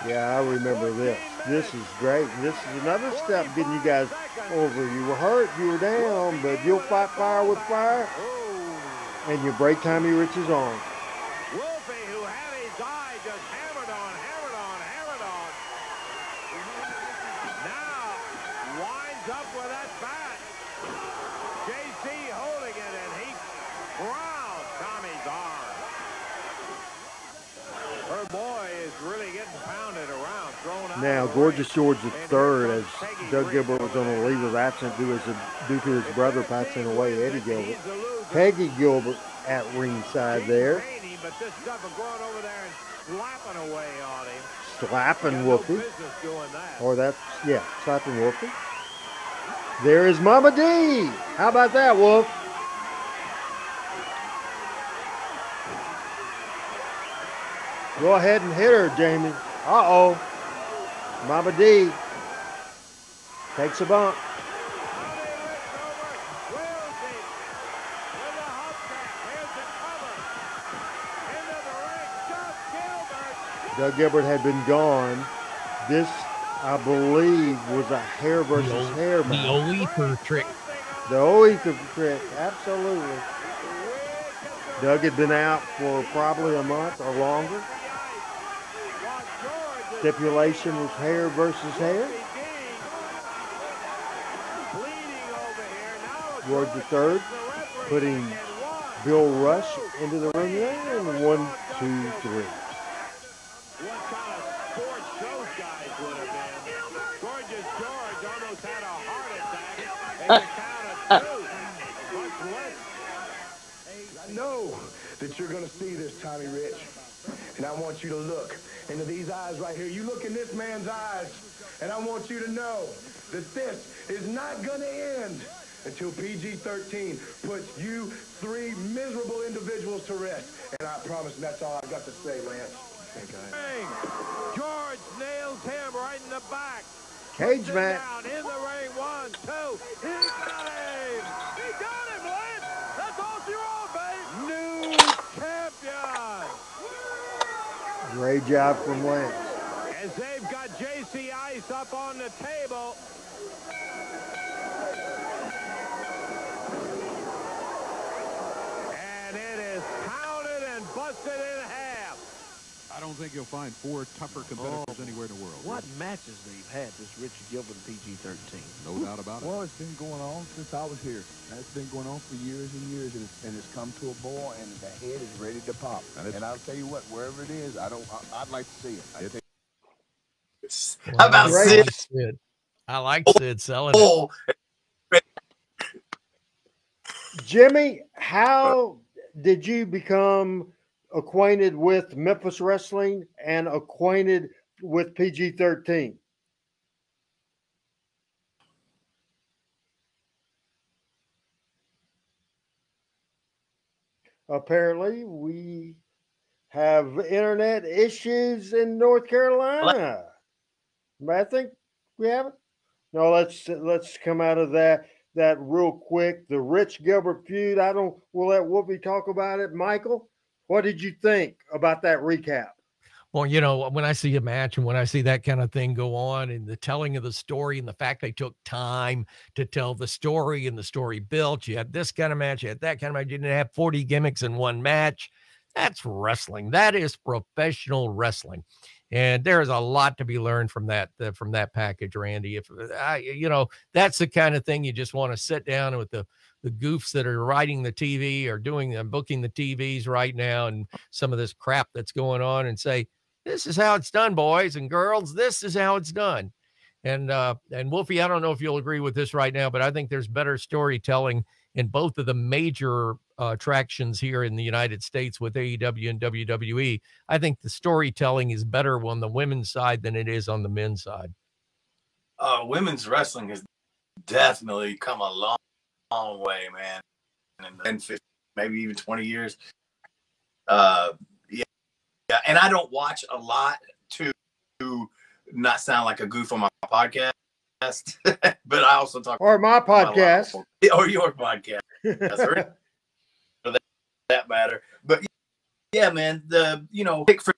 Yeah, I remember this. This is great. This is another step getting you guys over. You were hurt, you were down, but you'll fight fire with fire, and you break Tommy Rich's arm. Wolfie, who had his eye just hammered on. Now, winds up with that bat. JC holding it, and he ground Tommy's arm. Her boy is really getting pounded around, thrown out. Now, Gorgeous George III, as Doug Gilbert was on a leave of absence due to his brother passing away, Eddie Gilbert. Peggy Gilbert at ringside there. But this stuff of going over there and slapping away on him. Slapping Wolfie. No business doing that. Or that's, yeah, slapping Wolfie. There is Mama D. How about that, Wolf? Go ahead and hit her, Jamie. Uh-oh. Mama D takes a bump. Doug Gilbert had been gone. This, I believe, was a hair versus hair match. The Oether trick. The Oether trick, absolutely. Doug had been out for probably a month or longer. Stipulation was hair versus hair. George III putting Bill Rush into the ring there, and 1, 2, 3. What kind of sports those guys would have been. Gorgeous George almost had a heart attack at the count of 2. Much less. I know that you're going to see this, Tommy Rich. And I want you to look into these eyes right here. You look in this man's eyes, and I want you to know that this is not going to end until PG-13 puts you 3 miserable individuals to rest. And I promise that's all I've got to say, Lance. George nails him right in the back. Cage match. Down in the ring. 1, 2. He got him. He got him, Lance. That's all she wrote, babe. New champion. Great job from Lance. As they've got JC Ice up on the table. And it is pounded and busted in half. I don't think you'll find 4 tougher competitors anywhere in the world. What matches they've had, this Richard Gilbert PG-13. No doubt about it. Well, it's been going on since I was here. It's been going on for years and years, and it's come to a boil, and the head is ready to pop. And I'll tell you what, wherever it is, I'd like to see it. How about Sid? Sid? I like Sid selling it. Jimmy, how did you become acquainted with Memphis Wrestling and acquainted with PG-13? Apparently, we have internet issues in North Carolina. I think we have it. No, let's come out of that real quick. The Rich Gilbert feud. We'll let Wolfie talk about it. Michael, what did you think about that recap? Well, you know, when I see a match and when I see that kind of thing go on and the telling of the story and the fact they took time to tell the story and the story built, you had this kind of match, you had that kind of match, you didn't have 40 gimmicks in one match. That's wrestling. That is professional wrestling. And there's a lot to be learned from that package, Randy. That's the kind of thing you just want to sit down with the goofs that are writing the TV or booking the TVs right now and some of this crap that's going on and say, This is how it's done, boys and girls. This is how it's done. And Wolfie, I don't know if you'll agree with this right now, but I think there's better storytelling in both of the major attractions here in the United States with AEW and WWE. I think the storytelling is better on the women's side than it is on the men's side. Women's wrestling has definitely come a long, long way, man. In 10, 15, maybe even 20 years. Yeah, and I don't watch a lot to not sound like a goof on my podcast, but I also talk or my podcast or your podcast, for that matter. But yeah, man, pick for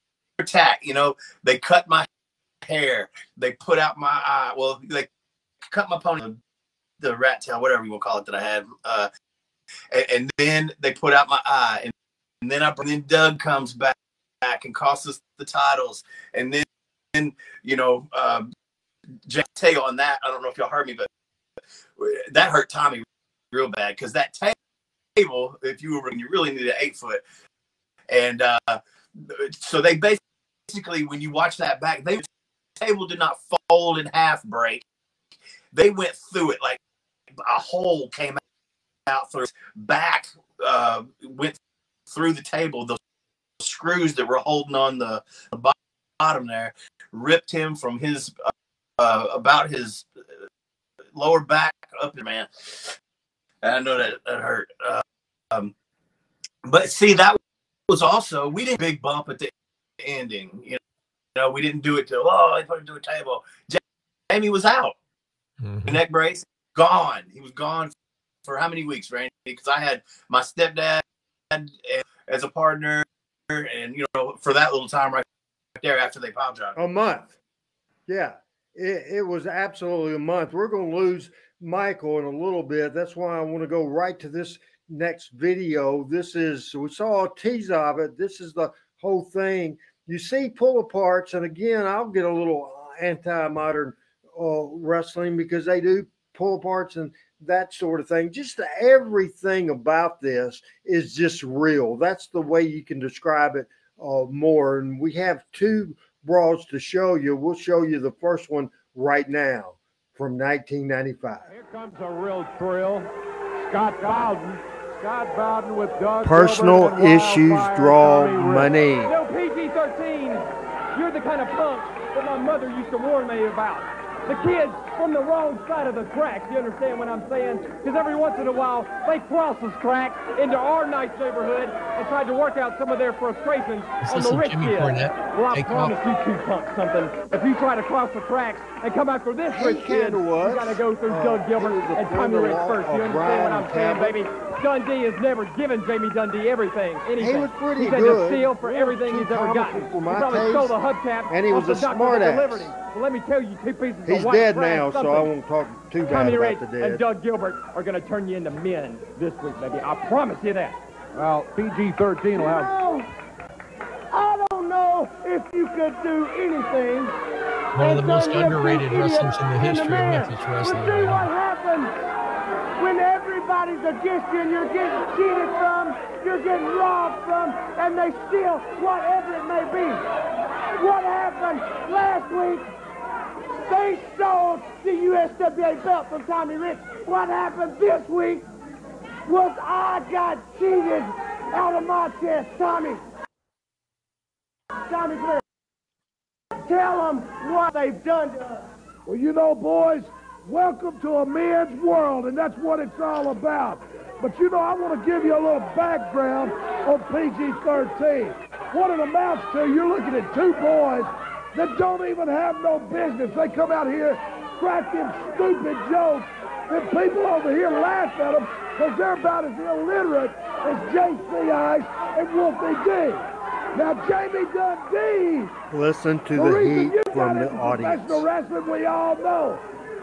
tack. They cut my hair, they put out my eye. Well, they cut my pony, the rat tail, whatever you want to call it that I had, and then they put out my eye, and then Doug comes back and costs us the titles, and then Jack's tail on that. I don't know if y'all heard me, but that hurt Tommy real bad because that table, if you really needed 8 foot, and so they basically, when you watch that back, the table did not fold in half, break. They went through it like a hole came out through back, went through the table. Those screws that were holding on the bottom there ripped him from his about his lower back up there, man. And I know that hurt. But see, that was also, we didn't big bump at the ending. We didn't do it till they put him to a table. Jamie was out. The neck brace gone. He was gone for how many weeks, Randy? Because I had my stepdad as a partner, and for that little time right there after they pop dropped. A month. Yeah, it was absolutely a month. We're going to lose Michael in a little bit. That's why I want to go right to this next video. We saw a tease of it. This is the whole thing. You see pull aparts, and again, I'll get a little anti-modern wrestling because they do pull aparts and that sort of thing. Just everything about this is just real. That's the way you can describe it more. And we have 2 brawls to show you. We'll show you the first one right now from 1995. Here comes a real thrill. Scott Bowden with Doug. Personal issues draw money. PG-13, you're the kind of punk that my mother used to warn me about. The kids from the wrong side of the tracks, you understand what I'm saying? Because every once in a while, they cross this track into our nice neighborhood and tried to work out some of their frustrations on the rich kids. Well, I promise you 2 punks something. If you try to cross the tracks and come after this rich kid, you got to go through Doug Gilbert and Tommy Rich first. You understand what I'm saying, baby? Dundee has never given Jamie Dundee anything. He was pretty he's good. He's a steal for everything he's ever gotten. He probably stole the hubcap. And he was a smart ass. Well, let me tell you, 2 pieces He's of white dead trash now, so I won't talk too bad Tommy about Rich the dead. and Doug Gilbert are going to turn you into men this week, baby. I promise you that. Well, PG-13 will have... I don't know if you could do anything. One of the most underrated wrestlers in the history of Memphis wrestling. See what happens when everybody's against you and you're getting cheated from, you're getting robbed from, and they steal whatever it may be. What happened last week? They stole the USWA belt from Tommy Rich. What happened this week was I got cheated out of my chest. Tommy, come here. Tell them what they've done to us. Well, boys, welcome to a man's world, and that's what it's all about. But, I want to give you a little background on PG-13. What it amounts to, you're looking at 2 boys that don't even have no business. They come out here, crack them stupid jokes, and people over here laugh at them because they're about as illiterate as JC Ice and Wolfie D. Now, Jamie Dundee. Listen to the heat from the audience. Professional wrestling, we all know.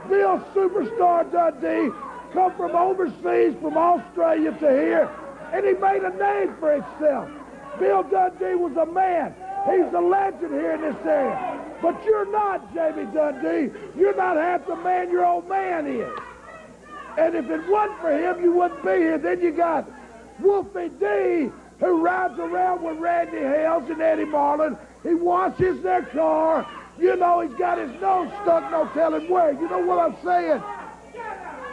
Bill Superstar Dundee come from overseas, from Australia to here, and he made a name for himself. Bill Dundee was a man. He's a legend here in this area. But you're not, Jamie Dundee. You're not half the man your old man is. And if it wasn't for him, you wouldn't be here. Then you got Wolfie D who rides around with Randy Hales and Eddie Marlin. He washes their car. You know, he's got his nose stuck, no telling where. You know what I'm saying?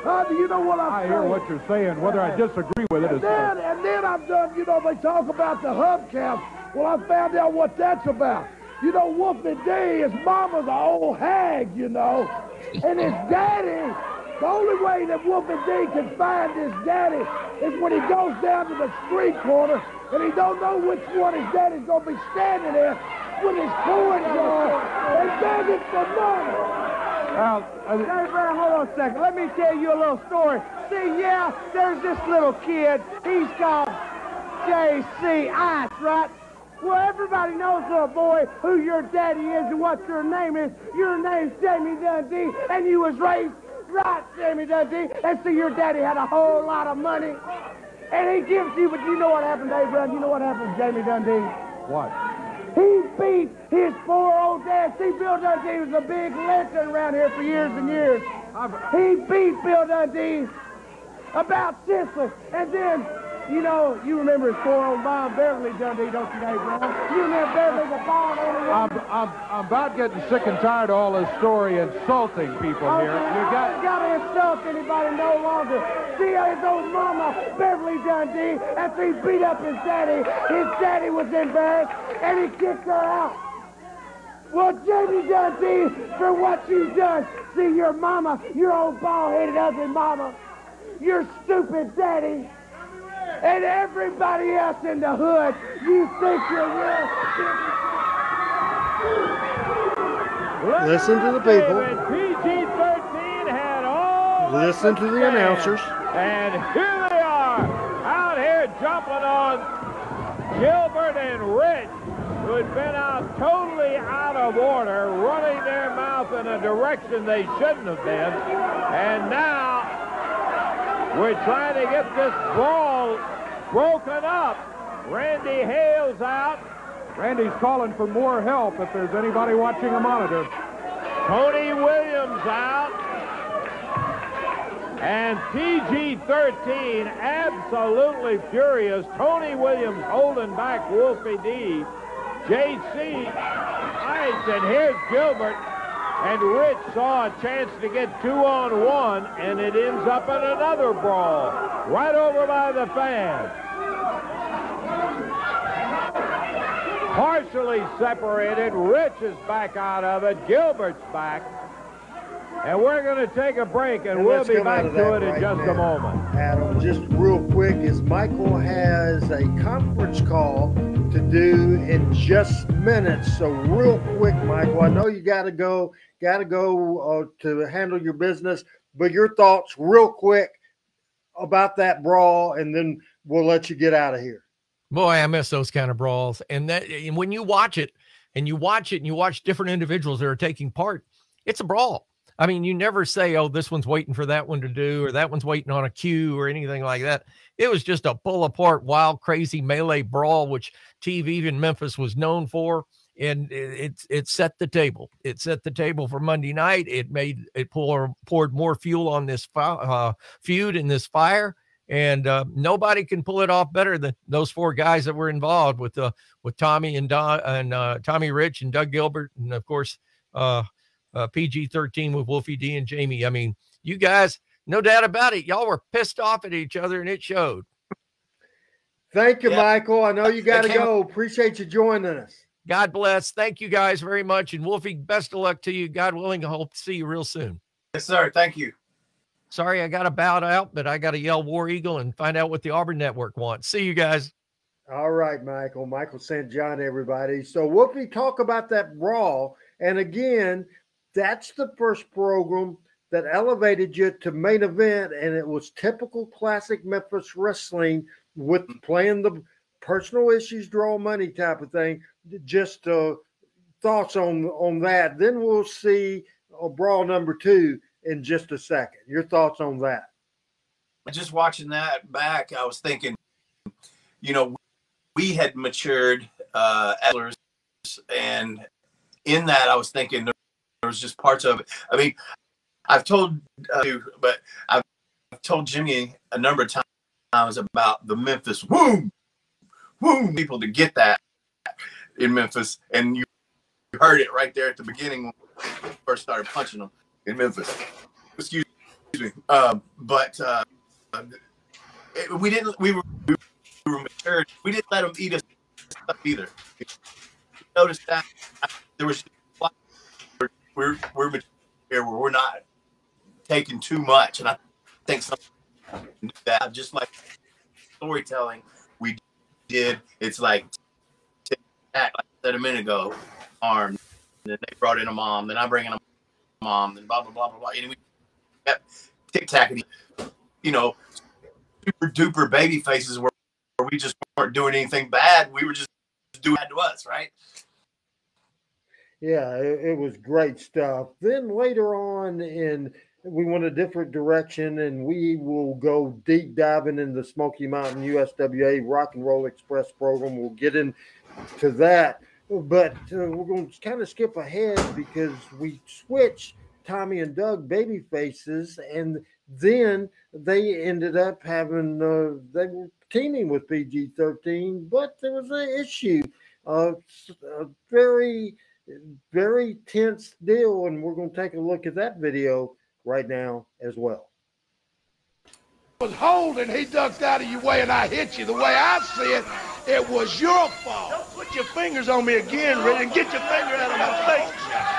Do you know what I'm saying? I hear what you're saying. Whether I disagree with it is... And then I'm done, you know, they talk about the hubcaps. Well, I found out what that's about. You know, Wolfie D, his mama's an old hag, you know. And his daddy, the only way that Wolfie D can find his daddy is when he goes down to the street corner and he don't know which one his daddy's going to be standing there with his coin jar and begging for money. Hey, Brad, hold on a second. Let me tell you a little story. See, yeah, there's this little kid. He's called J.C. Ice, right? Well, everybody knows, little boy, who your daddy is and what your name is. Your name's Jamie Dundee, and you was raised right, Jamie Dundee. And see, your daddy had a whole lot of money. And he gives you, but you know what happened, Dave Brown? You know what happened to Jamie Dundee? What? He beat his poor old dad. See, Bill Dundee was a big legend around here for years and years. He beat Bill Dundee about senseless. And then, you know, you remember his poor old mom, Beverly Dundee, don't you, Dave Brown? You remember Beverly, the bald owner? I'm about getting sick and tired of all this story insulting people here. You got to insult anybody no longer. See his old mama, Beverly Dundee, after he beat up his daddy was embarrassed, and he kicked her out. Well, Jamie Dundee, for what you've done, see your mama, your old bald-headed, ugly mama, your stupid daddy, and everybody else in the hood, you think you're real. Listen to the people. PG-13 had all. Listen to the announcers. And here they are, out here jumping on Gilbert and Rich, who had been out totally out of order, running their mouth in a direction they shouldn't have been. And now we're trying to get this brawl broken up. Randy Hales out. Randy's calling for more help if there's anybody watching a monitor. Tony Williams out. And PG-13 absolutely furious. Tony Williams holding back Wolfie D. J.C. Ice, and here's Gilbert. And Rich saw a chance to get 2-on-1, and it ends up in another brawl right over by the fan. Partially separated. Rich is back out of it. Gilbert's back. And we're going to take a break, and we'll be back to it in just a moment. Adam, just real quick, as Michael has a conference call to do in just minutes. So real quick, Michael, I know you got to go to handle your business, but your thoughts real quick about that brawl, and then we'll let you get out of here. Boy, I miss those kind of brawls. And when you watch it and you watch different individuals that are taking part, it's a brawl. I mean, you never say, oh, this one's waiting for that one to do, or that one's waiting on a cue or anything like that. It was just a pull apart, wild, crazy melee brawl, which TV in Memphis was known for. And it set the table. It set the table for Monday night. It poured more fuel on this feud and this fire. And nobody can pull it off better than those four guys that were involved with Tommy and Tommy Rich and Doug Gilbert, and of course PG-13 with Wolfie D and Jamie. I mean, you guys, no doubt about it, y'all were pissed off at each other, and it showed. Thank you, Michael. I know you got to go. Appreciate you joining us. God bless. Thank you guys very much. And Wolfie, best of luck to you. God willing, I hope to see you real soon. Yes, sir. Thank you. Sorry, I got to bow out, but I got to yell War Eagle and find out what the Auburn Network wants. See you guys. All right, Michael. Michael St. John, everybody. So Wolfie, talk about that brawl. And again, that's the first program that elevated you to main event, and it was typical classic Memphis wrestling with playing the personal issues, draw money type of thing. Just thoughts on that. Then we'll see brawl number 2 in just a second. Your thoughts on that? Just watching that back, I was thinking, you know, we had matured as and in that I was thinking there was just parts of it. I mean, I've told Jimmy a number of times about the Memphis woo, boom, people to get that in Memphis. And you heard it right there at the beginning when we first started punching them in Memphis. Excuse me. We were mature. We didn't let them eat us stuff either. You notice that there was we're mature here where we're not taking too much, and I think some do that just like storytelling we did. It's like like I said a minute ago, arm. And then they brought in a mom. Then I bring in a mom. Then blah blah blah blah blah. And we kept tic-tacking, super duper baby faces where we just weren't doing anything bad. We were just doing that to us, right? Yeah, it was great stuff. Then later on, we went a different direction, and we will go deep diving in the Smoky Mountain USWA Rock and Roll Express program. We'll get into that, but we're going to kind of skip ahead because we switched Tommy and Doug baby faces, and then they ended up having they were teaming with PG-13, but there was an issue, a very, very tense deal, and we're going to take a look at that video right now as well. Was holding, he ducked out of your way, and I hit you. The way I see it, it was your fault. Don't put your fingers on me again, Red, and get your finger out of my face.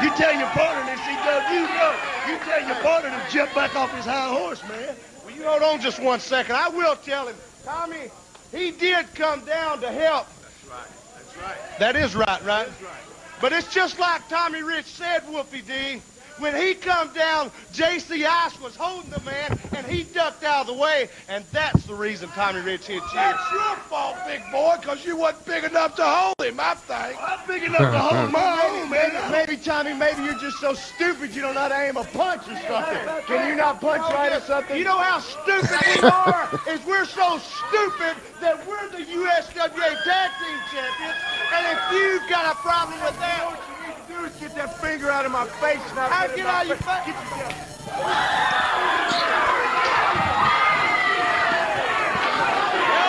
You tell your partner this, he does you know. You tell your partner to jump back off his high horse, man. Well, you hold on just 1 second. I will tell him, Tommy, he did come down to help. That's right. That's right. That is right, right? That is right. But it's just like Tommy Rich said, Wolfie D. When he come down, J.C. Ice was holding the man, and he ducked out of the way, and that's the reason Tommy Rich hit you. That's your fault, big boy, because you wasn't big enough to hold him, I think. I'm big enough to hold my own, man. Maybe, Tommy, maybe you're just so stupid you don't know how to aim a punch or something. Can you not punch right or something? You know how stupid we are? Is we're so stupid that we're the USWA Tag Team Champions, and if you've got a problem with that, Dude, get that finger out of my face now. I'll get out of your face.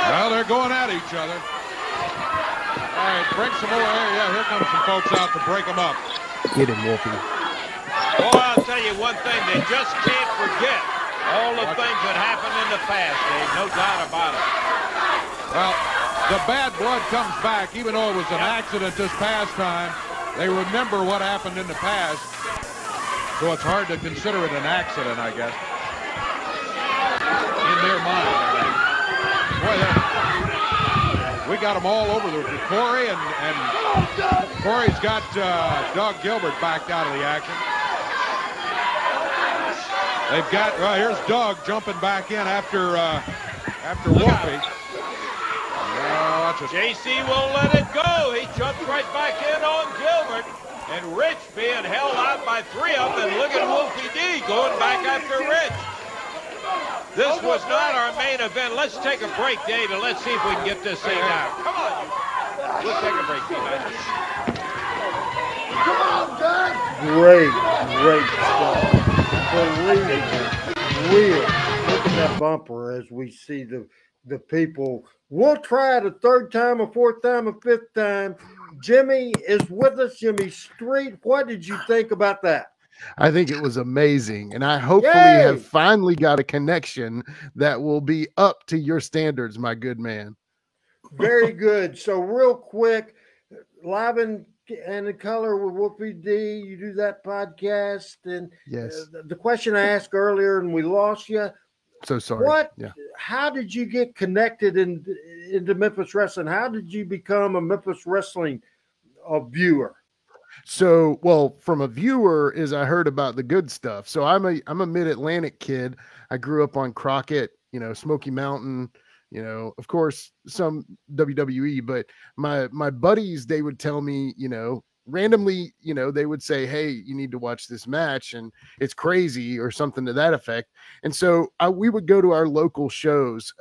Well, they're going at each other. All right, bring some more air. Yeah, here comes some folks out to break them up. Get him, Wolfie. Boy, I'll tell you one thing. They just can't forget all the things that happened in the past, Dave. No doubt about it. Well, the bad blood comes back, even though it was an accident this past time. They remember what happened in the past, so it's hard to consider it an accident, I guess. In their mind, boy, we got them all over the Corey, and Corey's got Doug Gilbert backed out of the action. They've got here's Doug jumping back in after Wolfie. JC won't let it go. He jumps right back in on Gilbert. And Rich being held out by 3 of them. And look at Wolfie D going back after Rich. This was not our main event. Let's take a break, Dave, and let's see if we can get this thing out. Come on. We'll take a break, Dave. Come on, Doug. Great stuff. Real. Look at that bumper as we see the people. We'll try it a 3rd time, a 4th time, a 5th time. Jimmy is with us. Jimmy Street. What did you think about that? I think it was amazing, and I hopefully have finally got a connection that will be up to your standards, my good man. Very good. So real quick, live and in color with Wolfie D. You do that podcast, and yes, the question I asked earlier, and we lost you. So sorry. How did you get connected into Memphis wrestling? How did you become a Memphis wrestling viewer? So, well, from a viewer is I heard about the good stuff. So I'm a Mid-Atlantic kid. I grew up on Crockett, Smoky Mountain, of course, some WWE, but my buddies, they would tell me, randomly, they would say, hey, you need to watch this match and it's crazy or something to that effect. And so we would go to our local shows.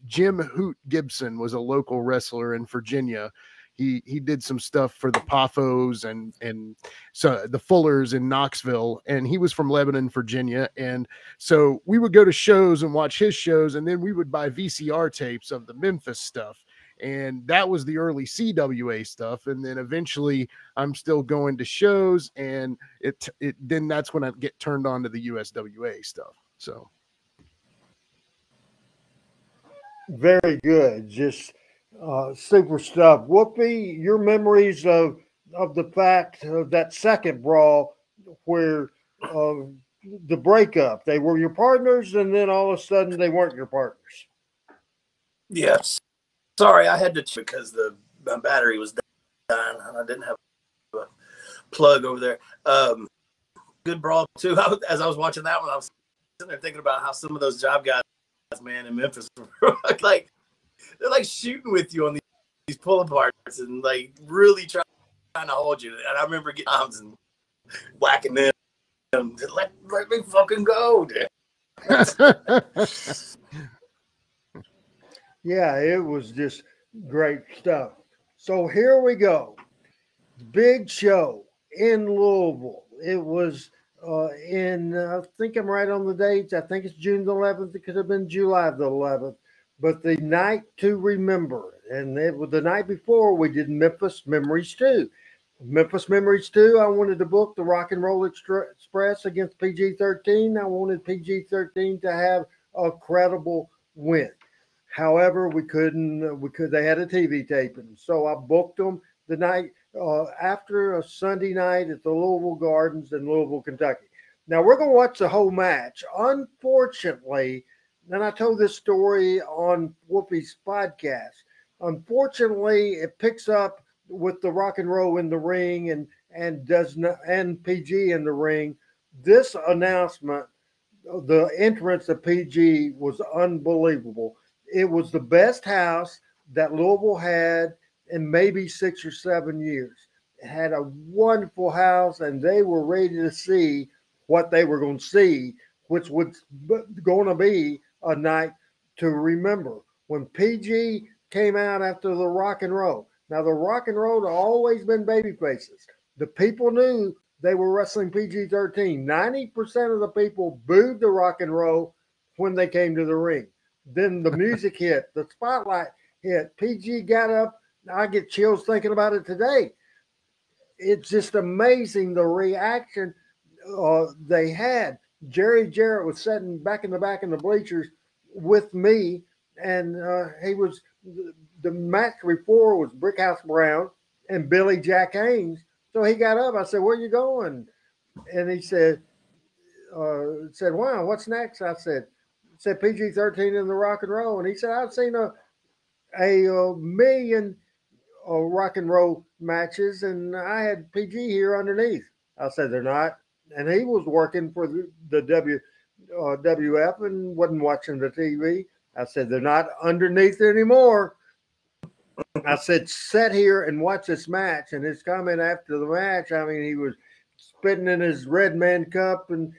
Jim Hoot Gibson was a local wrestler in Virginia. he did some stuff for the Poffos and so the Fullers in Knoxville, and he was from Lebanon, Virginia. And so we would go to shows and watch his shows, and then we would buy VCR tapes of the Memphis stuff. And that was the early CWA stuff. And then eventually I'm still going to shows, and then that's when I get turned on to the USWA stuff. So very good. Just super stuff. Whoopi, your memories of the fact of that second brawl where the breakup, they were your partners, and then all of a sudden they weren't your partners. Yes. Sorry, I had to because my battery was dying and I didn't have a plug over there. Good brawl too. As I was watching that one, I was sitting there thinking about how some of those job guys, man, in Memphis, were like they're like shooting with you on these pull aparts and like really trying to hold you. And I remember getting arms and whacking them. Let me fucking go, dude. Yeah, it was just great stuff. So here we go. Big show in Louisville. It was I think I'm right on the dates. I think it's June the 11th. It could have been July the 11th. But the night to remember. And it was the night before we did Memphis Memories 2. Memphis Memories 2, I wanted to book the Rock and Roll Express against PG-13. I wanted PG-13 to have a credible win. However, we couldn't. They had a TV taping, so I booked them the night after a Sunday night at the Louisville Gardens in Louisville, Kentucky. Now we're going to watch the whole match. Unfortunately, and I told this story on Wolfie's podcast. Unfortunately, it picks up with the Rock and Roll in the ring and does not, and PG in the ring. This announcement, the entrance of PG was unbelievable. It was the best house that Louisville had in maybe 6 or 7 years. It had a wonderful house, and they were ready to see what they were going to see, which was going to be a night to remember. When PG came out after the Rock and Roll, now the Rock and Roll had always been baby faces. The people knew they were wrestling PG-13. 90% of the people booed the Rock and Roll when they came to the ring. Then the music hit, the spotlight hit. PG got up. I get chills thinking about it today. It's just amazing the reaction they had. Jerry Jarrett was sitting back in the back in the bleachers with me, and he was the match before was Brickhouse Brown and Billy Jack Haynes. So he got up. I said, "Where you going?" And he said, "Wow, what's next?" I said PG-13 in the Rock and Roll. And he said, "I've seen a million Rock and Roll matches, and I had PG here underneath." I said, "They're not." And he was working for the WF and wasn't watching the TV. I said, "They're not underneath anymore." I said, "Sit here and watch this match." And his comment after the match, I mean, he was spitting in his Red Man cup and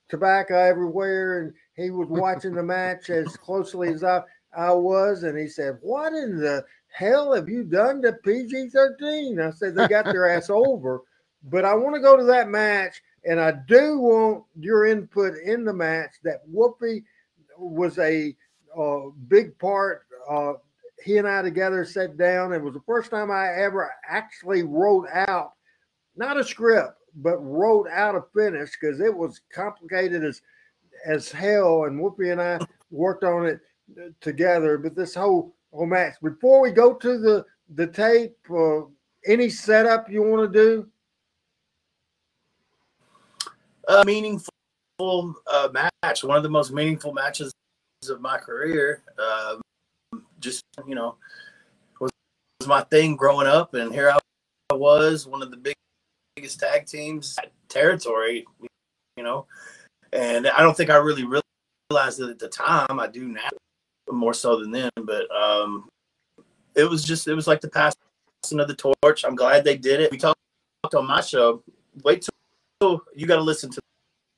tobacco everywhere, and he was watching the match as closely as I was, and he said, "What in the hell have you done to PG-13?" I said, "They got their ass over." But I want to go to that match, and I do want your input in the match. That Wolfie was a big part. He and I together sat down. It was the first time I ever actually wrote out, not a script, but wrote out a finish, because it was complicated as hell, and Whoopi and I worked on it together. But this whole match, before we go to the tape, any setup you want to do? Meaningful match, one of the most meaningful matches of my career. Just, was my thing growing up, and here I was, one of the biggest tag teams territory, and I don't think I really realized it at the time. I do now, more so than then, but it was like the passing of the torch. I'm glad they did it. We talked on my show. Wait till you got to listen to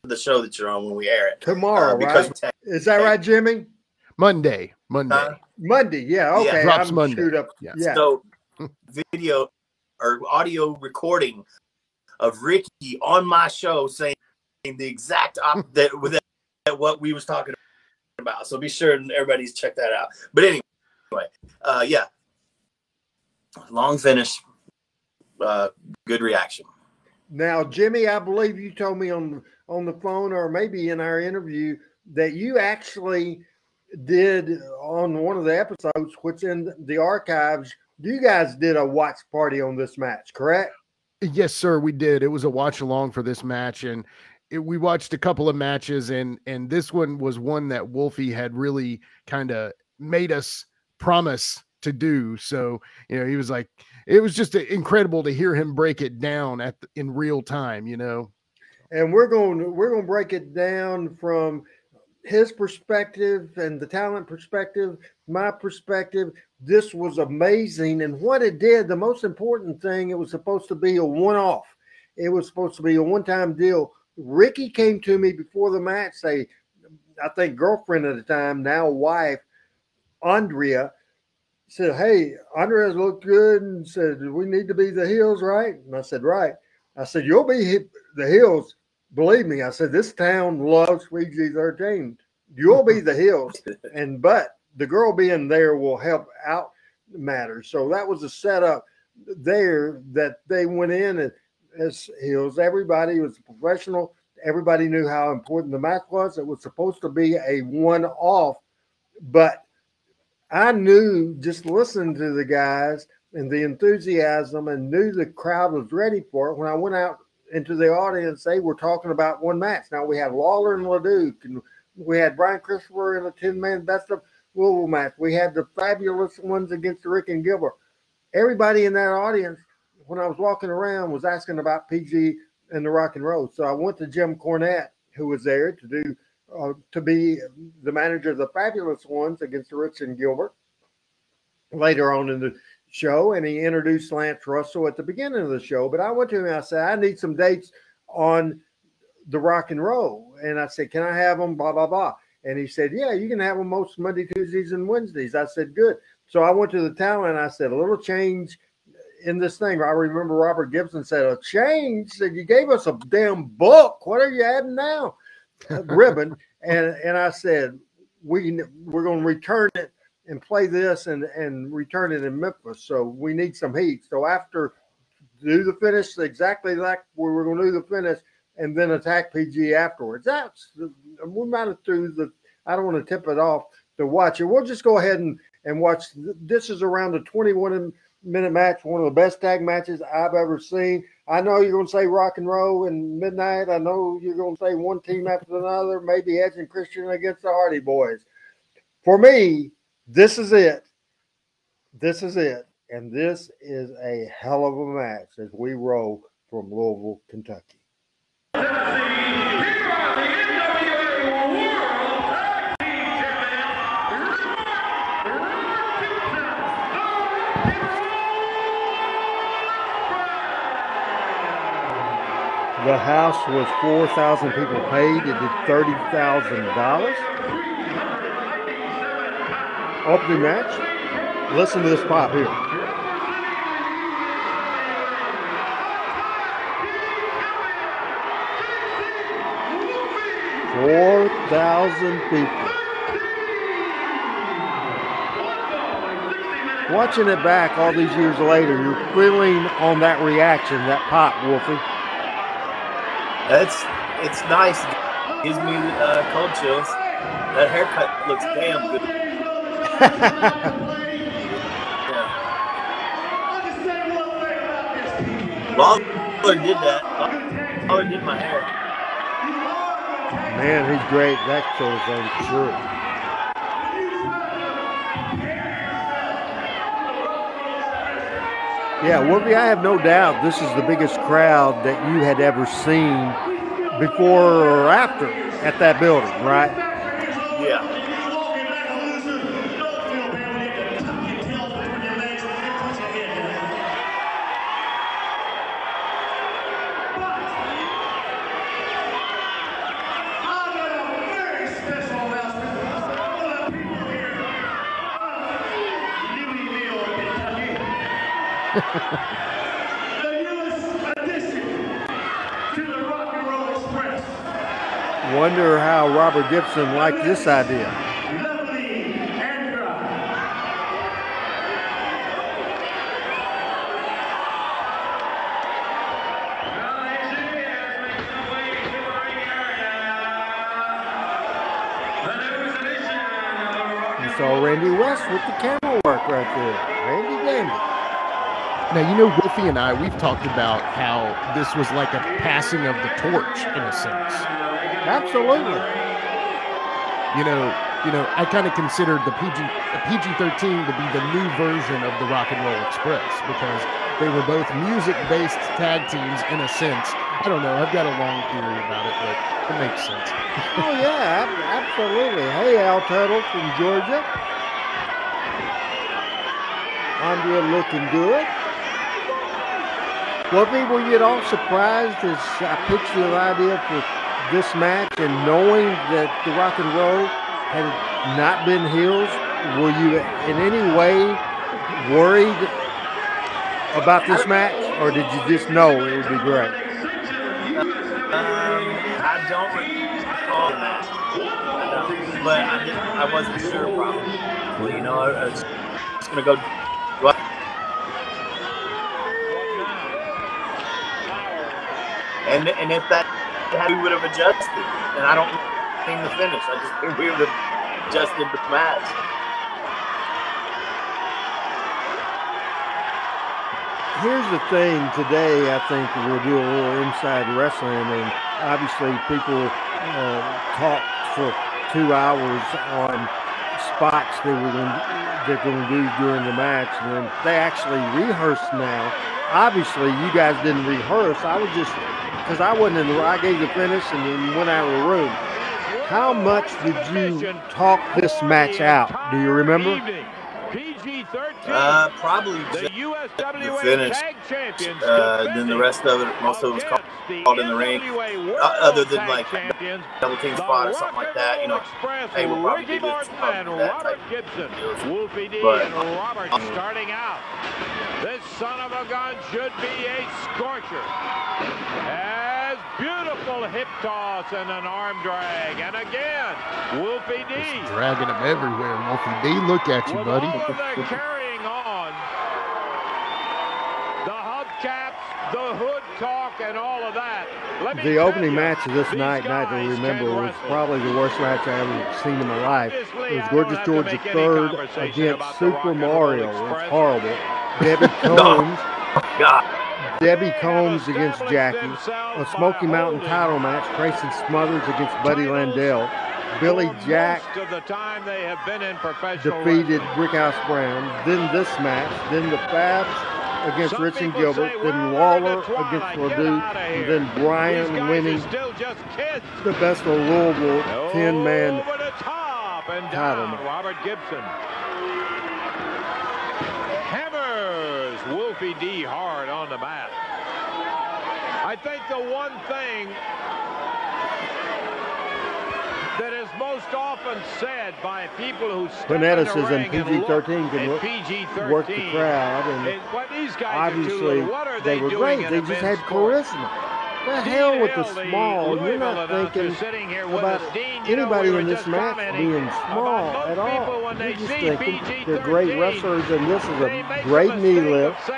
the show that you're on when we air it tomorrow, right? Is that right, Jimmy? Monday. Monday, yeah, okay. Drops I'm Monday. screwed up. Yeah. Yeah. So video or audio recording of Ricky on my show saying the exact that what we was talking about. So be sure everybody's check that out. But anyway, yeah, long finish, good reaction. Now, Jimmy, I believe you told me on the phone or maybe in our interview that you actually did on one of the episodes, which in the archives, you guys did a watch party on this match, correct? Yes, sir, we did. It was a watch along for this match, and we watched a couple of matches, and this one was one that Wolfie had really kind of made us promise to do. So, you know, he was like, it was just incredible to hear him break it down in real time, you know. And we're going to break it down from his perspective and the talent perspective, my perspective. This was amazing. And what it did, the most important thing, it was supposed to be a one-off. It was supposed to be a one-time deal. Ricky came to me before the match, I think girlfriend at the time, now wife, Andrea, said, "Hey, Andrea looked good," and said, "We need to be the heels, right?" And I said, "Right." I said, "You'll be the heels. Believe me." I said, "This town loves PG-13. You'll be the heels." But the girl being there will help out matters. So that was a setup there that they went in as heels. Everybody was professional. Everybody knew how important the match was. It was supposed to be a one-off, but I knew just listening to the guys and the enthusiasm and knew the crowd was ready for it. When I went out into the audience, they were talking about one match. Now we had Lawler and LeDuc, and we had Brian Christopher in a 10-man best of Louisville match. We had the fabulous ones against Rick and Gilbert. Everybody in that audience, when I was walking around, was asking about PG and the Rock and Roll. So I went to Jim Cornette, who was there to be the manager of the fabulous ones against Rich and Gilbert later on in the show, and he introduced Lance Russell at the beginning of the show. But I went to him and I said, "I need some dates on the Rock and Roll." And I said, "Can I have them, blah, blah, blah?" And he said, "Yeah, you can have them most Monday, Tuesdays, and Wednesdays." I said, "Good." So I went to the talent and I said, "A little change in this thing." I remember Robert Gibson said, "A change?" He said, "You gave us a damn book. What are you adding now?" Ribbon. And I said, we're going to return it and play this and return it in Memphis. So we need some heat. So after do the finish exactly like we were going to do the finish and then attack PG afterwards. We might have I don't want to tip it off to watch it. We'll just go ahead and watch. This is around a 21-minute match, one of the best tag matches I've ever seen. I know you're going to say Rock and Roll and Midnight. I know you're going to say one team after another, maybe Edge and Christian against the Hardy Boys. For me, this is it. This is it. And this is a hell of a match as we roll from Louisville, Kentucky. The house was 4,000 people paid. It did $30,000. Opening match. Listen to this pop here. 4,000 people. Watching it back all these years later, you're feeling on that reaction, that pop, Wolfie. It's nice. It gives me cold chills. That haircut looks damn good. Lawler did that. Lawler did my hair. Man, he's great. That sort of thing, sure. Yeah, Wolfie, I have no doubt this is the biggest crowd that you had ever seen before or after at that building, right? Yeah. newest addition to the Rock and Roll Express. Wonder how Robert Gibson liked this idea. Lovely and dry. You saw Randy West with the camera work right there. Randy Dandy. Now, you know, Wolfie and I, we've talked about how this was like a passing of the torch in a sense. Absolutely. You know, I kind of considered the PG-13 to be the new version of the Rock and Roll Express because they were both music-based tag teams in a sense. I don't know. I've got a long theory about it, but it makes sense. Oh, yeah, absolutely. Hey, Al Tuttle from Georgia. Andrea looking good. Wolfie, were you at all surprised as I pitched the idea for this match and knowing that the Rock and Roll had not been heels? Were you in any way worried about this match, or did you just know it would be great? I don't recall that. But I wasn't sure probably. Well, you know, I was just going to go. And if that we would have adjusted, and I don't mean the finish. I just think we would have adjusted the match. Here's the thing today, I think we'll do a little inside wrestling, and obviously people talk for 2 hours on spots they're going to do during the match, and then they actually rehearse now. Obviously, you guys didn't rehearse. I was just, because I wasn't in the, I gave the finish and then went out of the room. How much did you talk this match out? Do you remember? Probably just the finish. Then the rest of it, most of it was called in the ring. Other than like double team spot or something like that, you know. Hey, we'll probably do this, that type of deal. Wolfie D But, and Robert starting out. This son of a gun should be a scorcher. As beautiful hip toss and an arm drag. And again, Wolfie D. Just dragging him everywhere, Wolfie D. Look at you, buddy. All of that carrying on. The hubcaps, the hood talk, and all of that. The opening match of this night to remember, was probably the worst match I ever seen in my life. It was Gorgeous George III against Super Mario. It was horrible. Debbie Combs. Debbie Combs against Jackie. A Smoky Mountain title match. Grayson Smothers against Buddy Landell. Billy Jack defeated Brickhouse Brown. Then this match. Then the Fabs against Rich and Gilbert. Then Lawler against Ledoux. And then Brian winning the Best of Louisville 10-man title match. Robert Gibson hammers Wolfie D hard on the mat. I think the one thing that is most often said by people who step in the ring PG-13 can work the crowd, and obviously they were great. They just had charisma. The hell with the small. You're not thinking about anybody in this match being small at all. You're just thinking they're great wrestlers, and this is a great knee lift.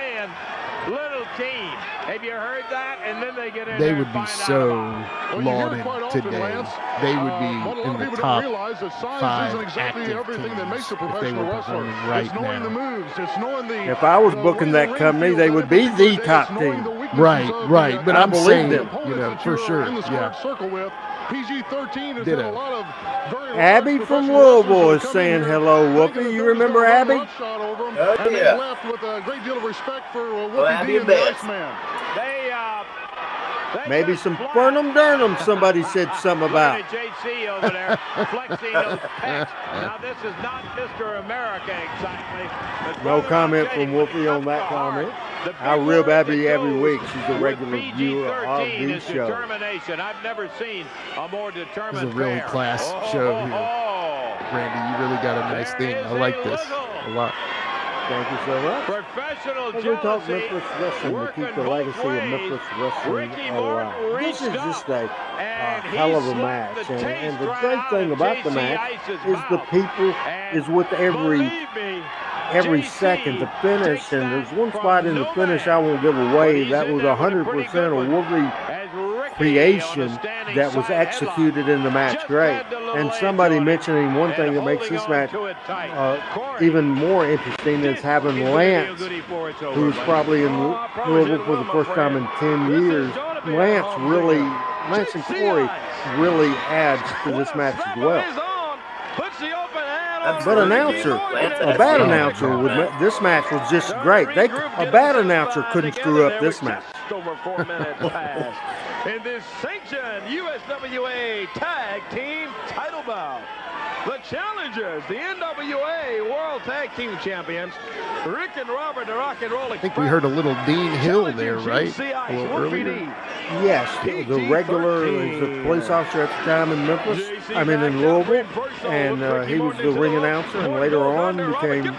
Little team. Have you heard that? And then they get in They would be so lauded today. They would be in the top 5 active teams if they were performing right now. If I was booking that company, they would be the top team. Right. But I'm saying, you know, for sure. Yeah. PG-13 Ditto. Abby from Louisville is saying hello, Wolfie. You remember Abby? Oh, yeah. Left with a great deal of respect for Wolfie D and the Iceman. Maybe some Burnham Durnham somebody said something about. JC over there flexing those pecs. Now this is not Mr. America exactly. No comment from Wolfie on that comment. I rib Abby every week. She's a regular viewer of the show. Determination. I've never seen a more determined This is a really class show here. Randy, you really got a nice thing. I like this a lot. Thank you so much. Professional As we talk jealousy, Memphis wrestling to keep the legacy of Memphis wrestling alive. This is just a hell of a match. And the great thing about the match is the people is with every second. The finish, and there's one spot in the finish I won't give away. That was 100% a Wolfie creation that was executed in the match. Great. And somebody mentioning one thing that makes this match even more interesting is having Lance, who's probably in Louisville for the first time in 10 years. Lance and Corey really adds to this match as well. But a bad announcer this match was just great. A bad announcer couldn't screw up this match. Over 4 minutes past in this sanctioned USWA Tag Team title bout. The challengers, the NWA World Tag Team Champions, Rick and Robert, the Rock and Roll Express. I think we heard a little Dean Hill there, right? A little earlier. Yes, the regular is a police officer at the time in Memphis. I mean in Louisville, and he was the ring announcer, and later on became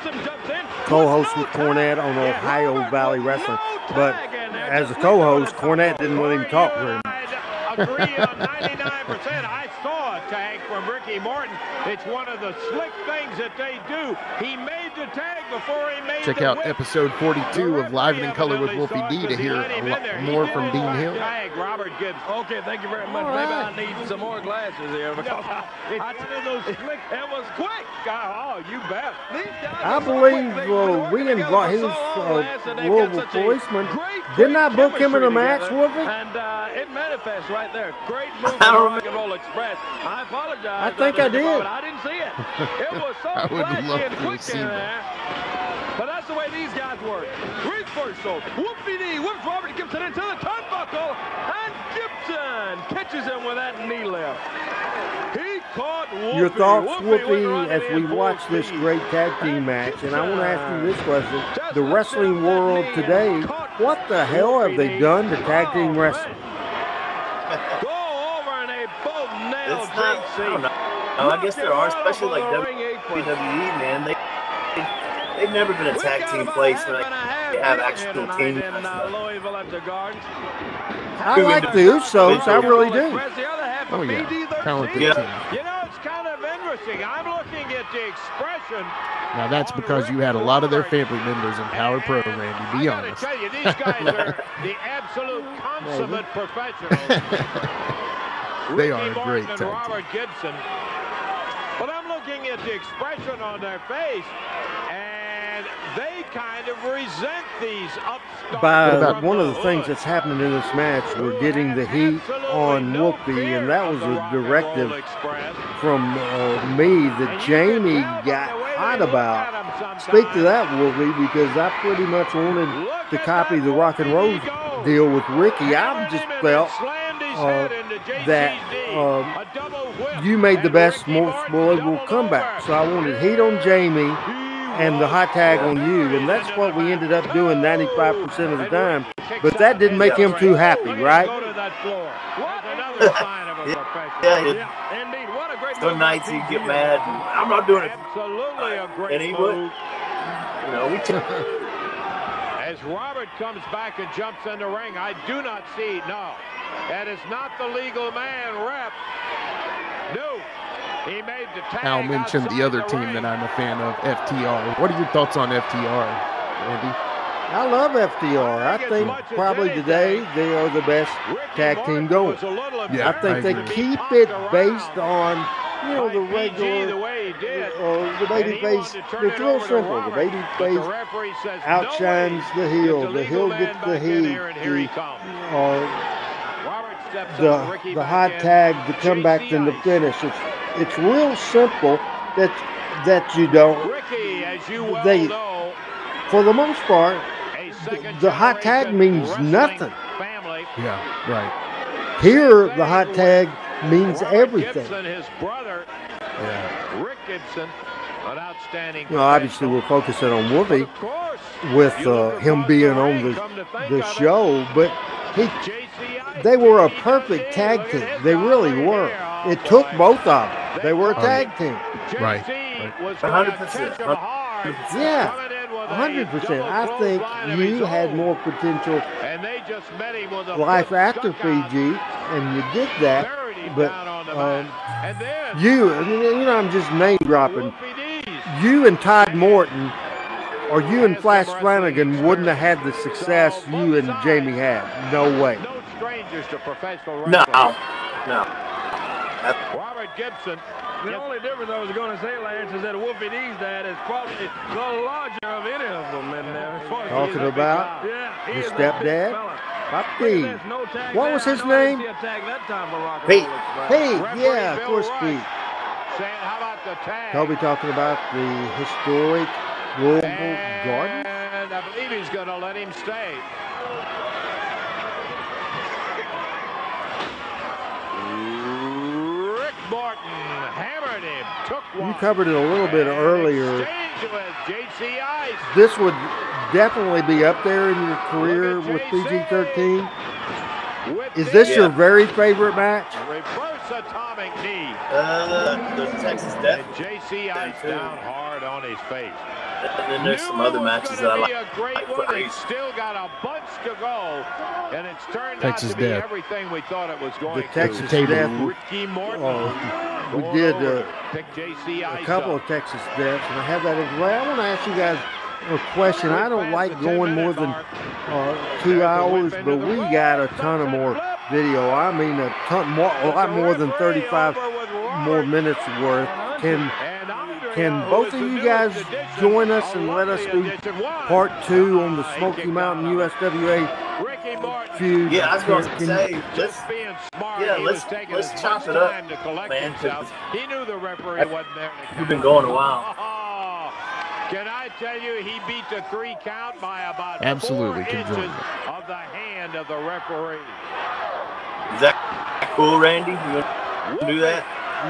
co-host with Cornette on Ohio Valley Wrestling. But as a co-host, Cornette didn't let him talk very much. Agree on 99%. I saw a tag from Ricky Morton. It's one of the slick things that they do. He made the tag before he made Check the out whip. episode 42 of Live and in Color with Wolfie D to hear a lot more from Dean Hill. Tag, Robert Gibbs. Okay, thank you very much. Maybe I need some more glasses here because It's one of those slick. it was quick. Oh, you bet. I believe we involved his Louisville policeman. Didn't I book him in a match, Wolfie? And it manifests right there. Great move from Rock and Roll Express. I apologize. I think I did. But I didn't see it. It was so I would flashy love and to quick see in that. there. But that's the way these guys work. Reversal. Whoopie D whips Robert Gibson into the turnbuckle. And Gibson catches him with that knee lift. He caught Wolfie. Your thoughts, Wolfie Wolfie, as we watch this great tag team match, and I want to ask you this question. The wrestling world today, what the hell have they done to tag team wrestling? Go over and they both nailed It's not, I don't know. I guess there are, especially like WWE, man. They've never been a tag team place where they have actual teams. I like the Usos, I really do. Oh yeah, talented team. You know, it's kind of interesting. I'm looking at the expression. Now that's because you had a lot of their family members in Power Pro, Randy. Be honest. I tell you, these guys are the absolute consummate professionals. They are a great Martin and tag Robert Gibson. But I'm looking at the expression on their face, and they kind of resent these upstarts. By one of the things that's happening in this match, we're getting the heat on Wolfie, and that was a directive from me that Jamie got hot about. Speak to that, Wolfie, because I pretty much wanted to copy the Rock and Roll deal with Ricky. I just felt that you made the best, most believable comeback. So I wanted heat on Jamie and the hot tag on you, and that's what we ended up doing 95% of the time. But that didn't make him too happy, right? Some nights he'd get mad. I'm not doing it. Absolutely a great And he would. move. You know, we took. As Robert comes back and jumps in the ring, I do not see, no, that is not the legal man rep. No, he made the tag. Al mentioned the other team that I'm a fan of, FTR. What are your thoughts on FTR, Randy? I love FTR. I think probably today they are the best tag team going. Yeah, I think they keep it based on, you know, the regular, the baby face. It's real simple. The baby face outshines the heel. The heel gets the heat. The hot tag, the comeback, and the finish. It's real simple. That you don't. They, for the most part, the hot tag means nothing. Yeah, right. Here, the hot tag means everything. Yeah. Rick Gibson, an outstanding. You know, obviously we're focusing on Wolfie with him being on the show, but they were a perfect tag team. They really were. It took both of them. They were a tag team. Right. 100%. Yeah. 100%. I think you had more potential And they just met him with a life after PG, and you did that. But you know, I'm just name dropping. You and Todd Morton, or you and Flash Flanagan, wouldn't have had the success you and Jamie had. No way. No strangers to professional No, wrestling. no. Robert Gibson. The only difference I was going to say, Lance, is that Wolfie D's dad is probably the larger of any of them in there. Talking about the stepdad, Pop D. What was his name? Pete. Pete, yeah, of course, Pete. How about the tag? Toby talking about the historic Louisville Garden. And I believe he's going to let him stay. Rick Morton hammered him. Took one. You covered it a little bit earlier. Exchange with JC Ice. This would definitely be up there in your career with PG-13. Is this your very favorite match? Reverse atomic knee. The Texas Death. And JC Ice down hard on his face. And then there's some other matches that I like. A great one. It's still got a bunch to go, and it's turned Texas out to be Death. everything we thought it was going The to. Texas Death. Ricky Morton. We did Pick JC Ice a couple up. of Texas Deaths, and I have that as well. I want to ask you guys a question. I don't like going more than 2 hours, but we got a ton of more video. I mean, a lot more than 35 more minutes worth. Can both of you guys join us and let us do part 2 on the Smoky Mountain USWA feud? Yeah, I was going to say, let's chop it up, man. He knew the referee wasn't there. You've been going a while. Can I tell you, he beat the 3 count by about Absolutely 4 can inches join me. of the hand of the referee. Is that cool, Randy? You want to do that?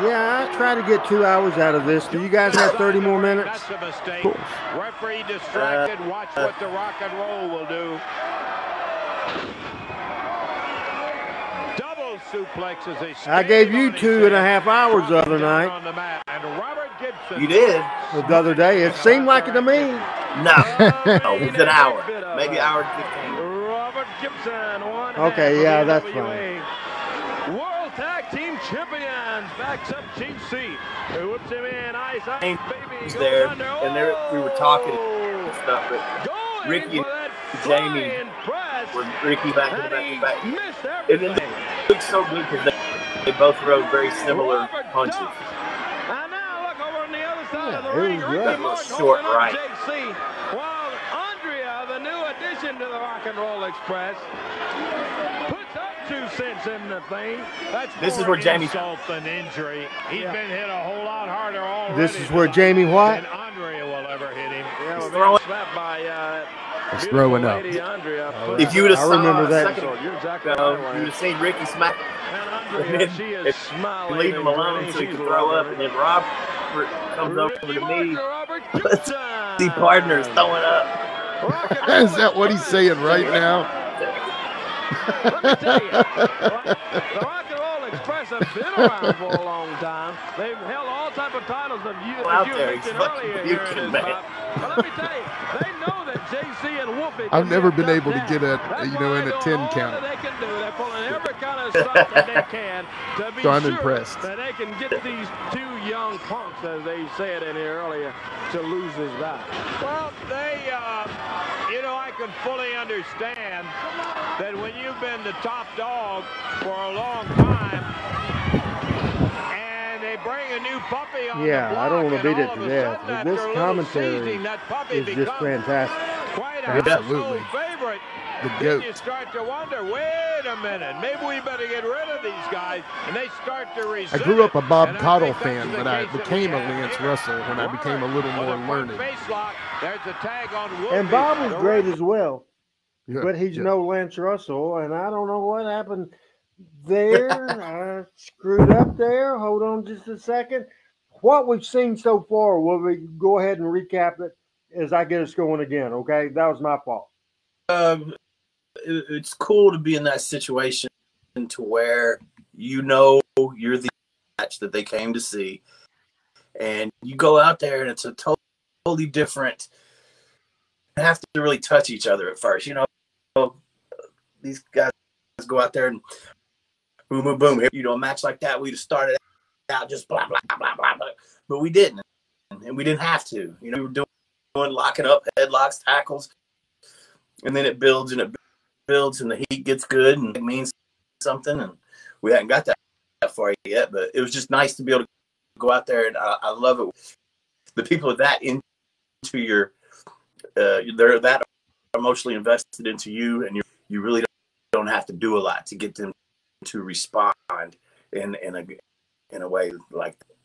Yeah, I try to get 2 hours out of this. Do you guys have 30 more minutes? That's a mistake. Cool. Referee distracted. Watch what the rock and roll will do. Double suplexes. I gave you 2.5 hours the other night. And Robert Gibson. You did? The other day. It seemed like it to me. No, it's an hour. Maybe an hour and 15. Robert Gibson, one Okay, yeah, that's fine. World Tag Team Champions backs up GC. Whips him in, ice, baby. He's there, and there we were talking and stuff, but Ricky and Jamie were Ricky back to back. And then it looked so good because they both rode very similar punches. And now look over on the other side of the it ring. was Ricky good. Morton Short holding up right. JC, while Andrea, the new addition to the Rock and Roll Express, puts up 2 cents in the thing. This is where Jamie insult than injury. He's been hit a whole lot harder already. This is where Jamie what? than Andrea will ever hit him. Yeah, we're throwing- being slapped by He's throwing up. lady Andrea. If you would have I saw remember a that. second You're exactly ago, right. you would have seen Ricky smack. And And Andrea, then she is if smiling. you leave him and alone grinning. so he She's can throw up, loving and it. then Robert comes over to me. Robert Gibson. The partner's throwing up. Is that what he's saying right now? Let me tell you, the Rock and Roll Express have been around for a long time. They've held all type of titles that you mentioned earlier here in this bout. But let me tell you, they know that JC and Wolfie. I've never been able to down. get a That's in why a they're 10 doing all count. that they can do. They're pulling every kind of stuff that they can to be So I'm sure impressed. that they can get these 2 young punks, as they said in here earlier, to lose this bout. Well, I can fully understand that when you've been the top dog for a long time and they bring a new puppy on Yeah, the block, I don't want to and beat it all to of a death, sudden, but after this a little commentary seasoning, that puppy is just becomes fantastic. quite a Absolutely. household favorite. The Then goat. you start to wonder, wait a minute, maybe we better get rid of these guys, and they start to I resent grew up a Bob and I Caudle think that's fan, the but I case that became we a have Lance here. Russell when I became a little more With a front learned. face lock, there's a tag on Wolfie. And Bob was The great ref- as well. Yeah, But he's yeah. no Lance Russell, and I don't know what happened there. I screwed up there. Hold on just a second. What we've seen so far, will we go ahead and recap it as I get us going again, okay? That was my fault. It's cool to be in that situation to where you're the match that they came to see. And you go out there, and it's a totally different have to really touch each other at first. You know, these guys go out there and boom, boom, boom. You know, a match like that, we'd have started out just blah, blah, blah, blah, blah. But we didn't. And we didn't have to. You know, we were doing locking up, headlocks, tackles. And then it builds and it builds and the heat gets good and it means something. And we hadn't got that far yet, but it was just nice to be able to go out there. And I love it. The people are that into your, they're that emotionally invested into you, and you really don't have to do a lot to get them to respond in a way like that.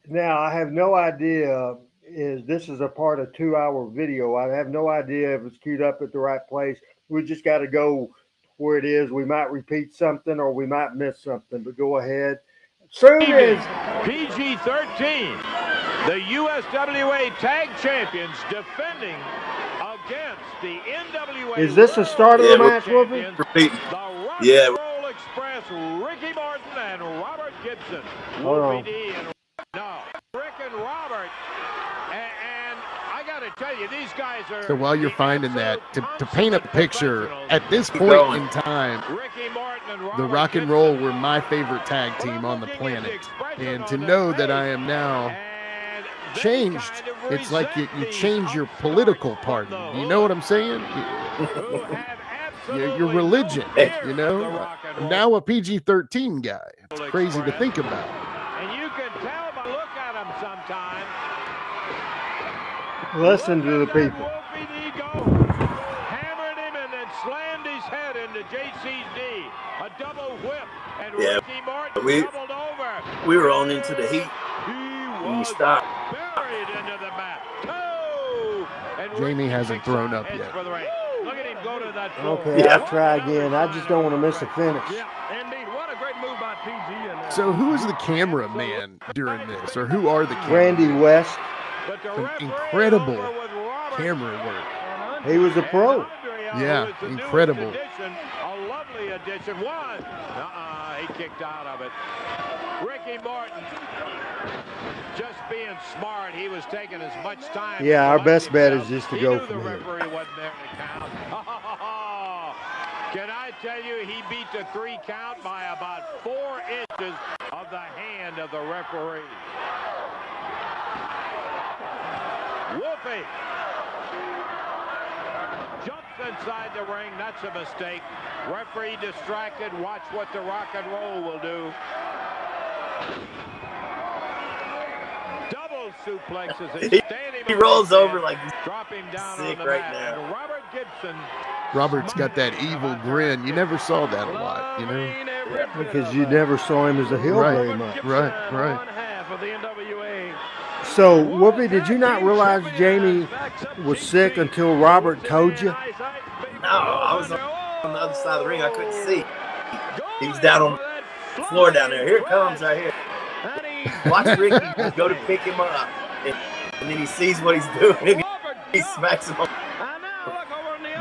Now, I have no idea this is a part of 2-hour video. I have no idea if it's queued up at the right place. We just got to go where it is. We might repeat something or we might miss something, but go ahead. Soon as PG-13, the USWA Tag Champions defending against the NWA. Is this the start of the match, Wolfie? Yeah. Roll Express, Ricky Martin and Robert Gibson. Hold on. Wolfie D and Rick and Robert. And I got to tell you, these guys are. So while you're finding that, to paint a picture, at this point in time, the Rock and Roll were my favorite tag team on the planet. And to know that I am now changed, it's like you change your political party. You know what I'm saying? Your religion, you know? I'm now a PG-13 guy. It's crazy to think about. And you can tell by look at them sometimes. Listen to the people. Hammered him and then slammed his head into JC's knee. A double whip. And Ricky Martin doubled over. We were on into the heat when we stopped. Buried into the mat. Jamie hasn't thrown up yet. Look at him go to that floor. Okay, I'll try again. I just don't want to miss the finish. Yeah, indeed. What a great move by PG. In there. So who is the cameraman during this, or who are the Randy West. Incredible camera work. He was a pro. Yeah, incredible. A lovely addition. One. He kicked out of it. Ricky Martin just being smart. He was taking as much time. Yeah, our best bet is just to go from the here. referee wasn't there to count. Can I tell you, he beat the 3 count by about 4 inches of the hand of the referee. Wolfie jumps inside the ring. That's a mistake. Referee distracted. Watch what the Rock and Roll will do. Double suplexes. He rolls over like he's drop him down sick on the right mat. now. And Robert Gibson. Robert's got that evil grin. You never saw that a lot, you know? Because you never saw him as a heel very much. Right. So, Whoopi, did you not realize Jamie was sick until Robert told you? No, I was on the other side of the ring. I couldn't see. He was down on the floor down there. Here it comes right here. Watch Ricky go to pick him up. And then he sees what he's doing and he smacks him on.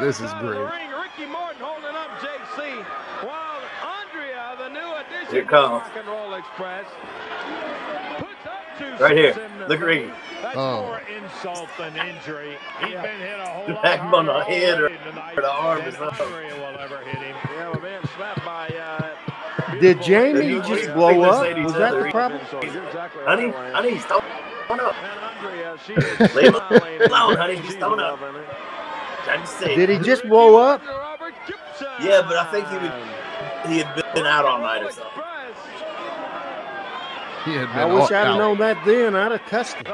This is great. Ricky Martin holding up JC while Andrea, the new addition Here it comes. to Rock and Roll Express, puts up 2 Right here. steps in the Look at Ricky. That's more insult than injury. He's been hit a whole lot Smack him on the harder head or tonight the arm or than something. Andrea will ever hit him. Yeah, we're being slapped by Did Jamie just blow up? Was that the problem? Honey, he's throwing up. Andrea, she Leave him alone, honey. He's throwing up. I just say. Did he just blow up? Yeah, but I think he had been out all night or something. He had been I wish I'd have out known that then. I'd have cussed him.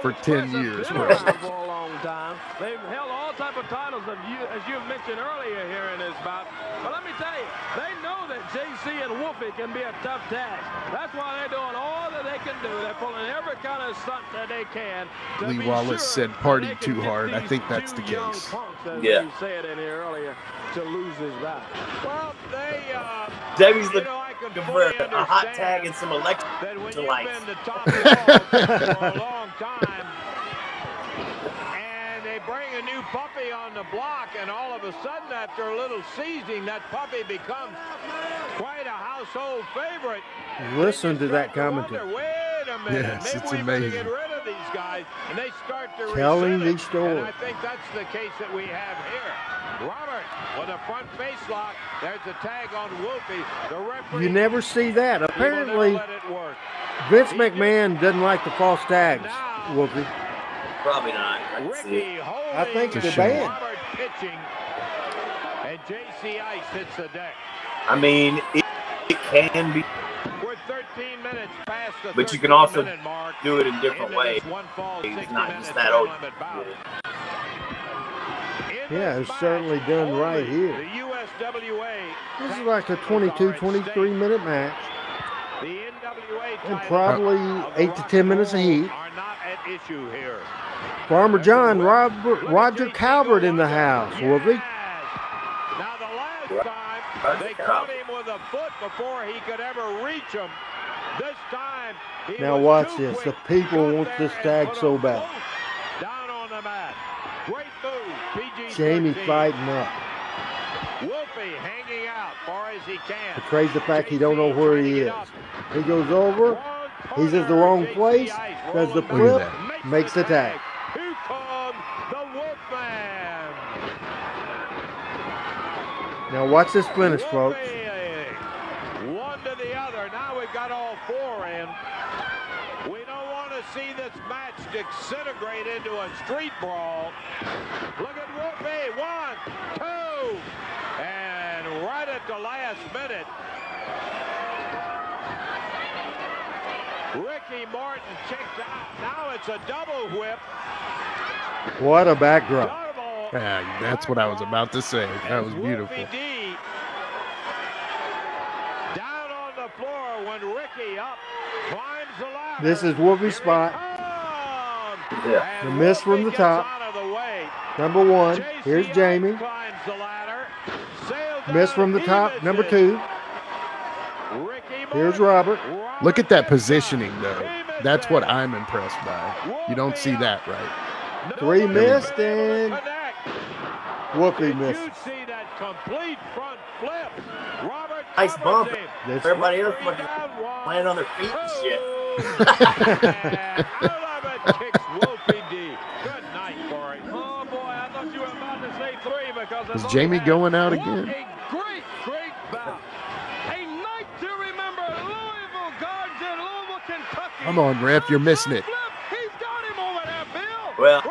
for 10 years. For a long time. They've held all type of titles, as you mentioned earlier here in this bout. But let me tell you, they know that JC and Wolfie can be a tough task. That's why they're doing all that they can do. They're pulling every kind of stunt that they can. Lee Wallace said party too hard. I think that's the case. Yeah. You said in here earlier to lose his bout. Well, Debbie's looking for a hot tag and some electrolytes. For a long time, and they bring a new puppy on the block, and all of a sudden, after a little seasoning, that puppy becomes quite a household favorite. Listen to that commentary. Wait a minute, yes, maybe it's we better amazing. get rid of these guys, and they start to telling resent these stories. And I think that's the case that we have here. Robert with a front face lock. There's a tag on Wolfie. The referee. You never see that. He will never Apparently, let it work. Vince McMahon doesn't like the false tags, Wolfie. Probably not. I think they're banned. Robert pitching, and J.C. Ice hits the deck. I mean, it can be. We're 13 minutes past the But you can also mark. do it in different ways. It's not just that old. Yeah, it's certainly done right here. The USWA. This is like a 22, 23-minute match. The NWA And probably 8 to 10 minutes of heat. are not at issue here. Farmer John, Roger Calvert in the house, Wolfie. Now the last time they caught him with a foot before he could ever reach him. This time he Now was watch too this. quick. The people want this tag so bad. Down on the mat. Great move. PG Jamie 13. fighting up. Wolfie hanging out far as he can. Betrays the fact he don't know where he is. He goes over. He's at the wrong place. Does the flip. Makes the tag. Here comes the Wolfman. Now watch this finish, folks. One to the other. Now we've got all four in. We don't want to see this match disintegrate into a street brawl. Look at Wolfie. 1, 2. And right at the last minute, Ricky Martin kicked out. Now it's a double whip. What a backdrop. Yeah, that's what I was about to say. That was beautiful. Wolfie D down on the floor when Ricky up climbs the ladder. This is Wolfie's spot. The miss from the top. Number 1. Here's Jamie. Miss from the top. Number 2. Here's Robert. Look at that positioning, though. That's what I'm impressed by. You don't see that, right? 3 missed and Wolfie missed. You see that complete front flip. Robert Nice bump. This Everybody else fucking laying on their feet and shit. kicks Wolfie D. Good night, Corey. Oh boy, I thought you were about to say 3 because Is Jamie going out again? A great bout. A night to remember. Louisville Guards in Louisville, Kentucky. Come on, ref, you're missing it. He's got him over there, Bill. Well,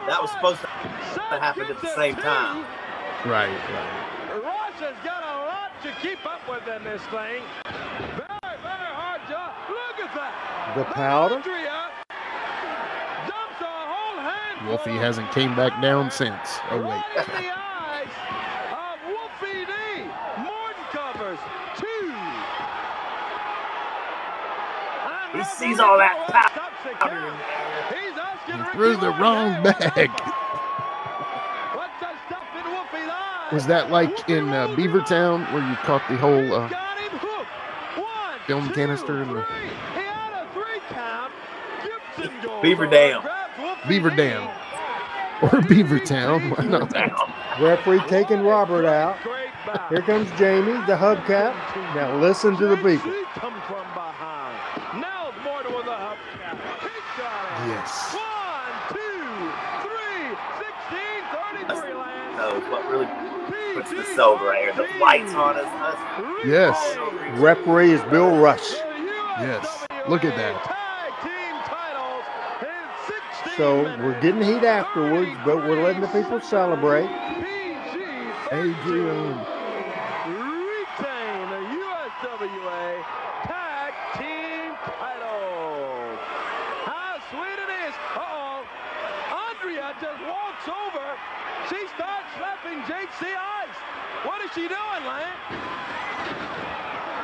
that was supposed to happen at the same time. Right. Ross has got a lot to keep up with in this thing. Very hard job. Look at that. The powder. Andrea dumps a whole handful Wolfie hasn't came back down since. Oh, wait. right in the eyes of Wolfie D. Morton covers 2. He sees all that powder. He's asking He threw the wrong bag. what's that stuff in Wolfie's eyes? Was that like in Beavertown where you caught the whole film canister? In the... He had a 3 count. Gibson goes Beaver over, Dam. grabs Wolfie Beaver D. Dam. Or Beavertown. Why not? Referee taking Robert out. Here comes Jamie, the hubcap. Now listen to the people. She comes from behind. Now Morton with a hubcap. He got it. Yes. 1, 2, 3, 16, 33 lands. No, what really puts this over right here? The lights on us. Yes. Referee is Bill Rush. Yes. Look at that. Tag team titles in 16 So minutes. we're getting heat afterwards, but we're letting the people celebrate. Adrian. Retain the USWA Tag Team titles. How sweet it is. Uh-oh. Andrea just walks over. She starts slapping J.C. Ice. What is she doing, Lance?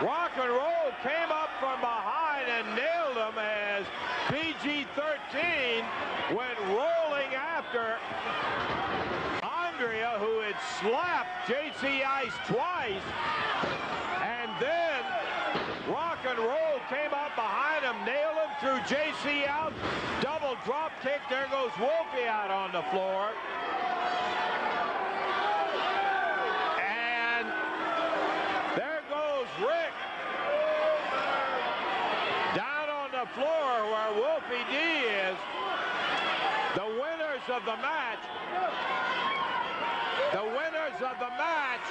Rock and Roll came up from behind and nailed him as PG-13 went rolling after Andrea, who had slapped J.C. Ice twice. And then Rock and Roll came up behind him, nailed him, threw J.C. out, double drop kick. There goes Wolfie out on the floor. And there goes Rick down on the floor where Wolfie D is. rules of the match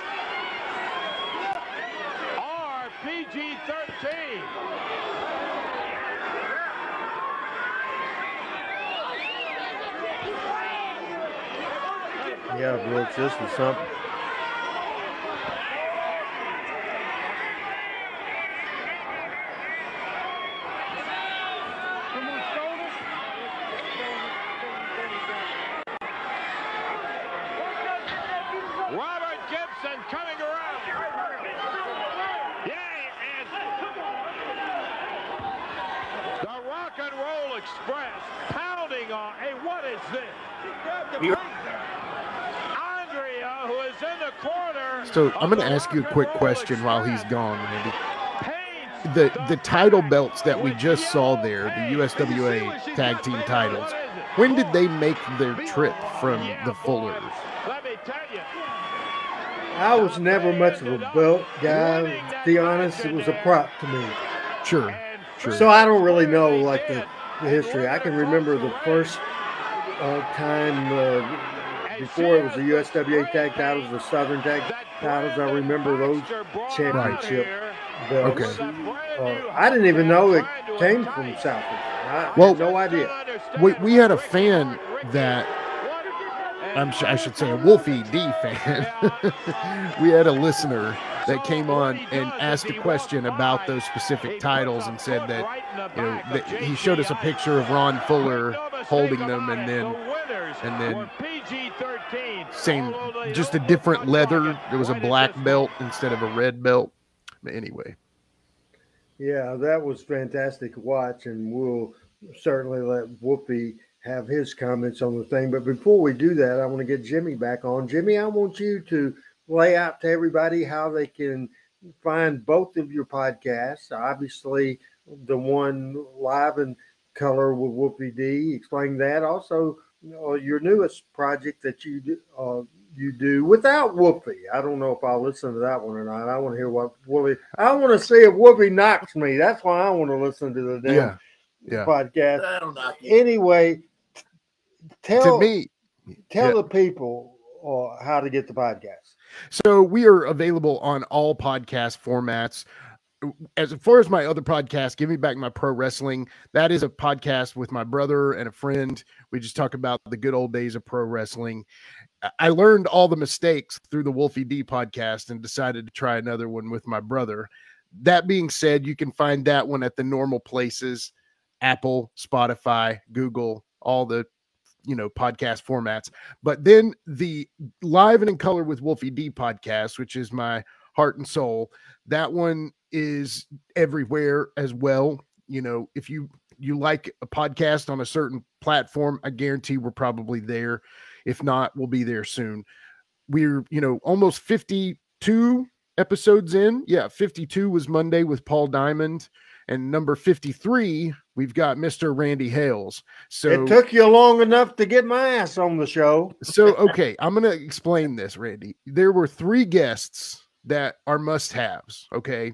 are PG-13. Yeah, Brooks, this was something. Robert Gibson coming around. And the Rock and Roll Express pounding on. Hey, what is this? Andrea, who is in the corner. So I'm going to ask you a quick question while he's gone, Randy. The title belts that we just saw there, the USWA tag team titles, when did they make their trip from the Fullers? Let me tell you. I was never much of a belt guy. To be honest, it was a prop to me. Sure. So I don't really know like the history. I can remember the first time before it was the USWA tag titles, the Southern tag titles. I remember those championship belts. Okay. I didn't even know it came from South. I had no idea. We had a fan that I should say a Wolfie D fan. We had a listener that came on and asked a question about those specific titles and said that, that he showed us a picture of Ron Fuller holding them and then same, just a different leather. There was a black belt instead of a red belt. But anyway. Yeah, that was fantastic to watch, and we'll certainly let Whoopi have his comments on the thing. But before we do that, I want to get Jimmy back on. Jimmy, I want you to lay out to everybody how they can find both of your podcasts. Obviously, the one Live in Color with Whoopi D. Explain that. Also, your newest project that you do without Whoopi. I don't know if I'll listen to that one or not. I want to hear what Whoopi. I want to see if Whoopi knocks me. That's why I want to listen to the damn podcast. That'll knock you. Anyway, tell the people how to get the podcast. So we are available on all podcast formats. As far as my other podcast, Give Me Back My Pro Wrestling, that is a podcast with my brother and a friend. We just talk about the good old days of pro wrestling. I learned all the mistakes through the Wolfie D podcast and decided to try another one with my brother. That being said, you can find that one at the normal places: Apple, Spotify, Google, all the podcast formats. But then the Live and in Color with Wolfie D podcast, which is my heart and soul, that one is everywhere as well. If you like a podcast on a certain platform, I guarantee we're probably there. If not, we'll be there soon. We're almost 52 episodes in. 52 was Monday with Paul Diamond, and number 53 we've got Mr. Randy Hales. So it took you long enough to get my ass on the show. So okay, I'm gonna explain this, Randy. There were 3 guests that are must-haves. Okay,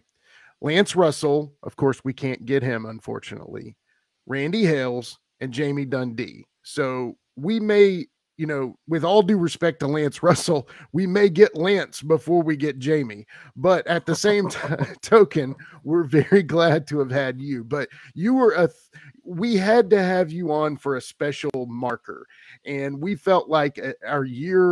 Lance Russell, of course, we can't get him, unfortunately. Randy Hales and Jamie Dundee. So we may, with all due respect to Lance Russell, we may get Lance before we get Jamie. But at the same token, we're very glad to have had you. But you were we had to have you on for a special marker. And we felt like our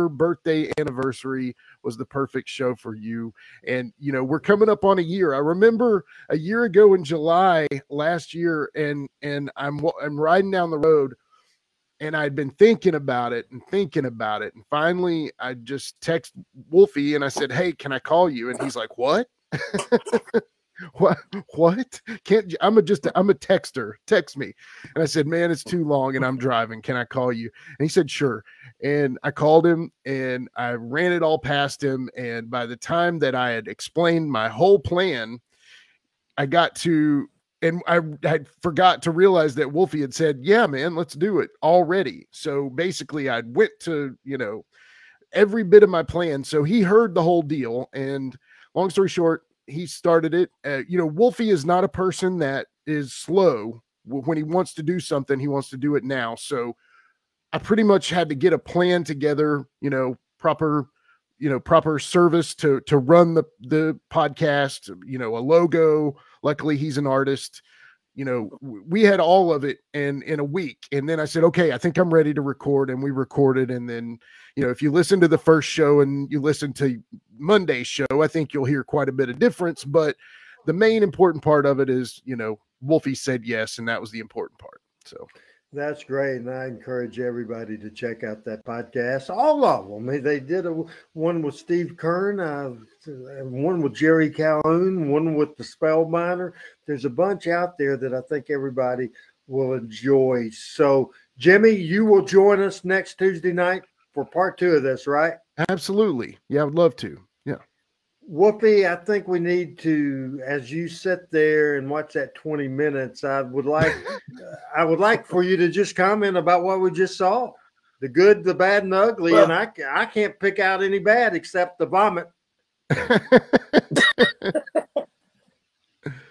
birthday anniversary was the perfect show for you. And, we're coming up on a year. I remember a year ago in July last year, and I'm riding down the road, and I'd been thinking about it. And finally I just text Wolfie and I said, "Hey, can I call you?" And he's like, "What?" What? I'm a texter. Text me. And I said, "Man, it's too long and I'm driving. Can I call you?" And he said, "Sure." And I called him and I ran it all past him. And by the time that I had explained my whole plan, I forgot to realize that Wolfie had said, "Yeah, man, let's do it already." So basically I went to, every bit of my plan. So he heard the whole deal. And long story short, he started it. Wolfie is not a person that is slow. When he wants to do something, he wants to do it now. So I pretty much had to get a plan together, proper, proper service to run the podcast, a logo. Luckily he's an artist. We had all of it in a week. And then I said, okay, I think I'm ready to record. And we recorded. And then, if you listen to the first show and you listen to Monday's show, I think you'll hear quite a bit of difference. But the main important part of it is, Wolfie said yes. And that was the important part. So that's great. And I encourage everybody to check out that podcast. All of them. They did one with Steve Kern, one with Jerry Calhoun, one with the Spellbinder. There's a bunch out there that I think everybody will enjoy. So, Jimmy, you will join us next Tuesday night for part 2 of this, right? Absolutely. Yeah, I would love to. Yeah. Wolfie, I think we need to, as you sit there and watch that 20 minutes, I would like for you to just comment about what we just saw. The good, the bad, and the ugly. Well, and I can't pick out any bad except the vomit.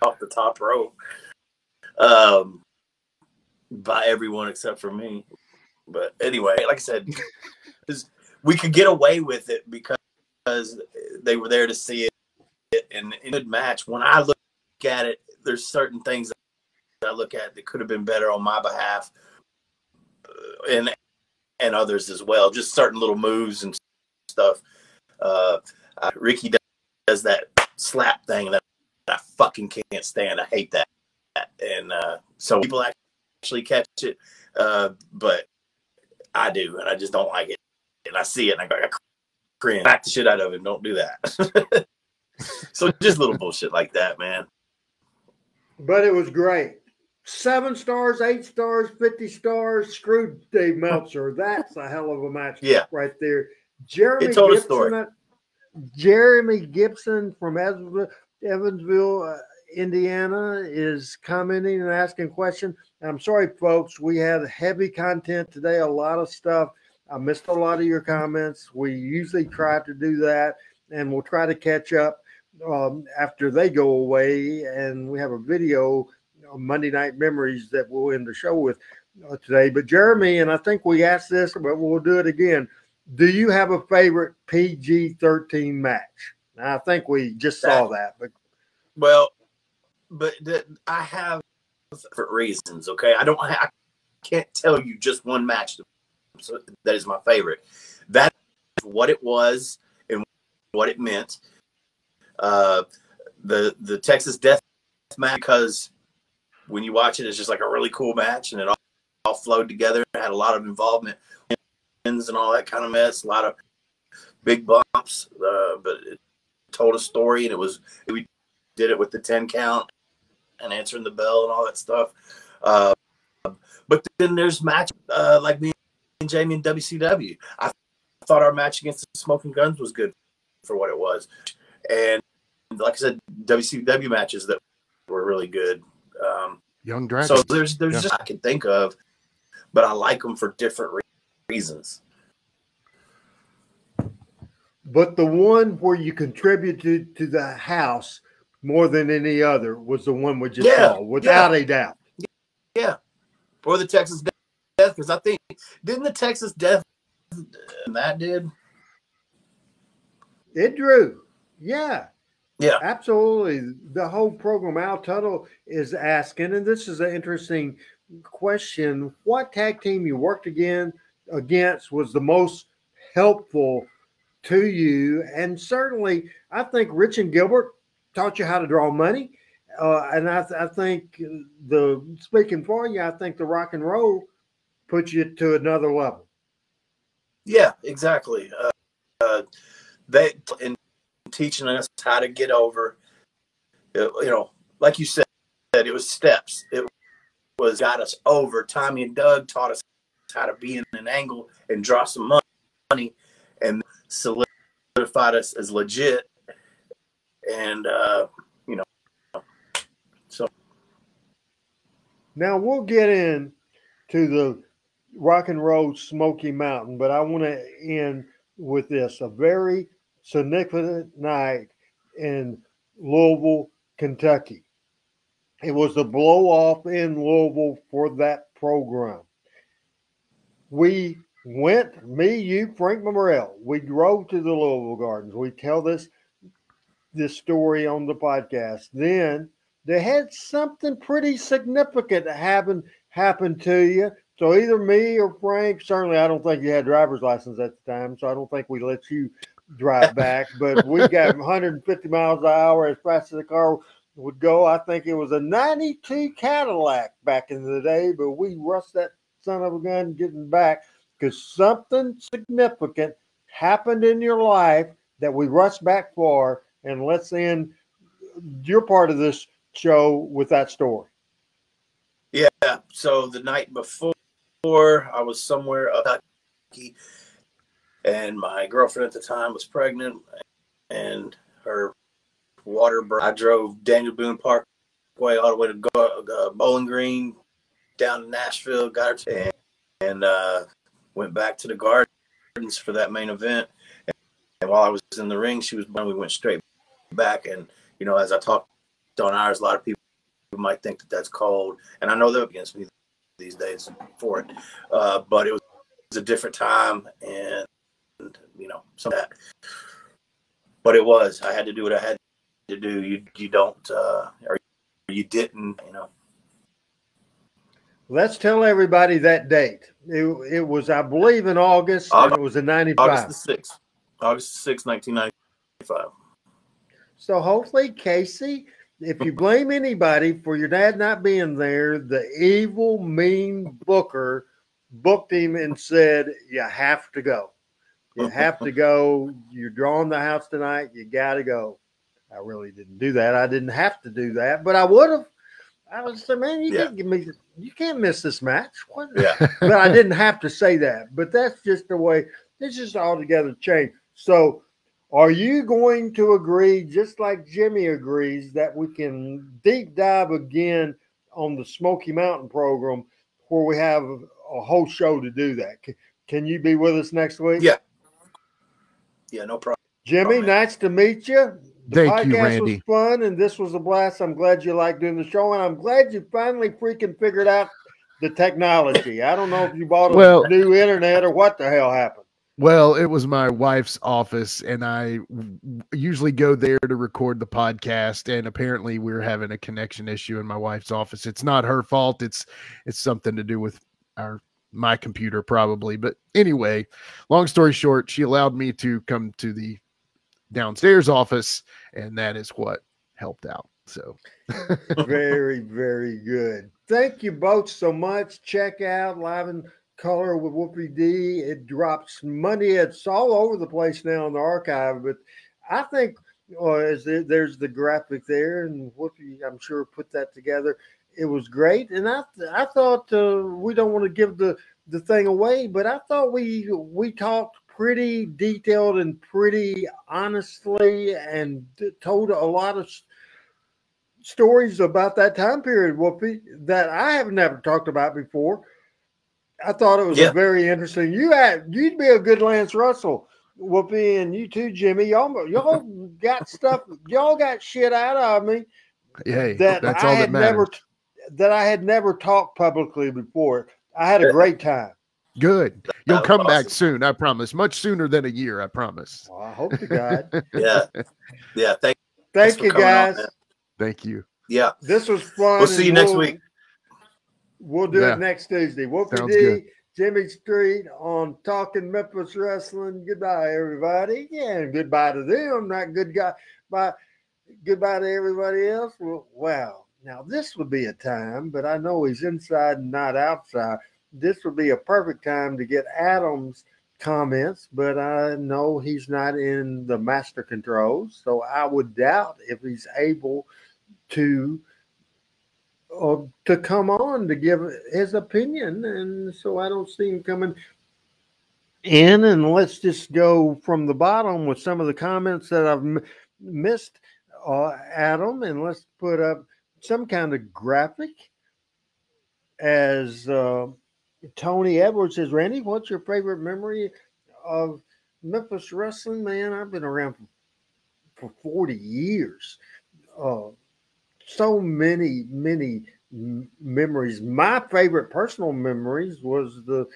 Off the top rope. By everyone except for me. But anyway, like I said, we could get away with it because they were there to see it in a good match. When I look at it, there's certain things that I look at that could have been better on my behalf, and others as well. Just certain little moves and stuff. Ricky does that slap thing that I fucking can't stand. I hate that. And so people actually catch it, but I do, and I just don't like it. And I see it, and I cringe. Back the shit out of him. Don't do that. So just little bullshit like that, man. But it was great. 7 stars, 8 stars, 50 stars. Screw Dave Meltzer. That's a hell of a match right there. Jeremy Gibson from Evansville, Indiana is commenting and asking a question. I'm sorry, folks. We had heavy content today, a lot of stuff. I missed a lot of your comments. We usually try to do that, and we'll try to catch up after they go away. And we have a video, Monday Night Memories, that we'll end the show with today. But Jeremy, and I think we asked this, but we'll do it again. Do you have a favorite PG-13 match? Now, I think we just saw that. But I have different reasons, okay? I can't tell you just one match that is my favorite. That's what it was and what it meant. The Texas Death match, because when you watch it, it's just like a really cool match, and it all flowed together. It had a lot of involvement and all that kind of mess, a lot of big bumps, but it told a story, and we did it with the 10 count and answering the bell and all that stuff. But then there's matches like me and Jamie in WCW. I thought our match against the Smoking Guns was good for what it was. And like I said, WCW matches that were really good. Young Dragon. So there's just I can think of, but I like them for different reasons. But the one where you contributed to the house more than any other was the one we just saw, without a doubt. Yeah. Or the Texas Death, because I think, didn't the Texas Death that did? It drew. Yeah. Yeah. Absolutely. The whole program, Al Tuttle is asking, and this is an interesting question, what tag team you worked against was the most helpful to you? And certainly, I think Rich and Gilbert taught you how to draw money. And I think speaking for you, I think the Rock and Roll put you to another level. Yeah, exactly. They in teaching us how to get over, like you said, it was steps. It was got us over. Tommy and Doug taught us how to be in an angle and draw some money, and solidified us as legit. And so now we'll get in to the Rock and Roll Smoky Mountain, but I want to end with this: a very significant night in Louisville, Kentucky. It was the blow off in Louisville for that program. We went, me, you, Frank Morrell. We drove to the Louisville Gardens. We tell this story on the podcast. Then they had something pretty significant happen to you. So either me or Frank, certainly I don't think you had a driver's license at the time, so I don't think we let you drive back. But we got 150 miles an hour as fast as the car would go. I think it was a 92 Cadillac back in the day, but we rushed that son of a gun getting back because something significant happened in your life that we rushed back for. And let's end your part of this show with that story. Yeah. So the night before, I was somewhere up in, and my girlfriend at the time was pregnant, and her water broke. I drove Daniel Boone Parkway all the way to Bowling Green, down to Nashville, got her, and went back to the Gardens for that main event. And while I was in the ring, she was born. We went straight back, and as I talked on ours, a lot of people might think that that's cold, and I know they're against me these days for it, but it was a different time, and some of that. But it was. I had to do what I had to do. You don't, or you didn't. Let's tell everybody that date. It was, I believe, in August, and it was in 95. August the 6th. August the 6th, 1995. So hopefully, Casey, if you blame anybody for your dad not being there, the evil, mean booker booked him and said, you have to go. You have to go. You're drawing the house tonight. You got to go. I really didn't do that. I didn't have to do that, but I would have. I was saying, man, you can't miss this match. What? Yeah. But I didn't have to say that. But that's just the way. It's just altogether changed. So, are you going to agree, just like Jimmy agrees, that we can deep dive again on the Smoky Mountain program, where we have a whole show to do that? Can you be with us next week? Yeah. Yeah, no problem. Jimmy, nice to meet you. The Thank you, podcast Randy. was fun, and this was a blast. I'm glad you liked doing the show, and I'm glad you finally freaking figured out the technology. I don't know if you bought a new internet or what the hell happened. Well, it was my wife's office, and I usually go there to record the podcast, and apparently we're having a connection issue in my wife's office. It's not her fault. It's something to do with my computer probably. But anyway, long story short, she allowed me to come to the downstairs office, and that is what helped out. So very, very good. Thank you both so much. Check out Live in Color with Wolfie D. It drops Monday. It's all over the place now in the archive, but I think there's the graphic there, and Wolfie, I'm sure, put that together. It was great, and I thought we don't want to give the thing away, but I thought we talked pretty detailed and pretty honestly, and told a lot of stories about that time period, Wolfie, that I have never talked about before. I thought it was a very interesting. You'd be a good Lance Russell, Wolfie, and you too, Jimmy. Y'all got stuff. Y'all got shit out of me. Hey, that's all that matters. That I had never talked publicly before. I had a great time. Good. You'll come back soon, I promise. Much sooner than a year, I promise. Well, I hope to God. Yeah. Thank you, guys. Thank you. Yeah. This was fun. We'll see you next week. We'll do it next Tuesday. Wolfie Sounds D, good. Jimmy Street on Talking Memphis Wrestling. Goodbye, everybody. Yeah, and goodbye to them. Not good guy. Goodbye to everybody else. Well, wow. Now, this would be a time, but I know he's inside and not outside. This would be a perfect time to get Adam's comments, but I know he's not in the master controls, so I would doubt if he's able to come on to give his opinion, and so I don't see him coming in. And let's just go from the bottom with some of the comments that I've missed, Adam, and let's put up some kind of graphic. As Tony Edwards says, Randy, what's your favorite memory of Memphis wrestling? Man, I've been around for 40 years. So many memories. My favorite personal memories was the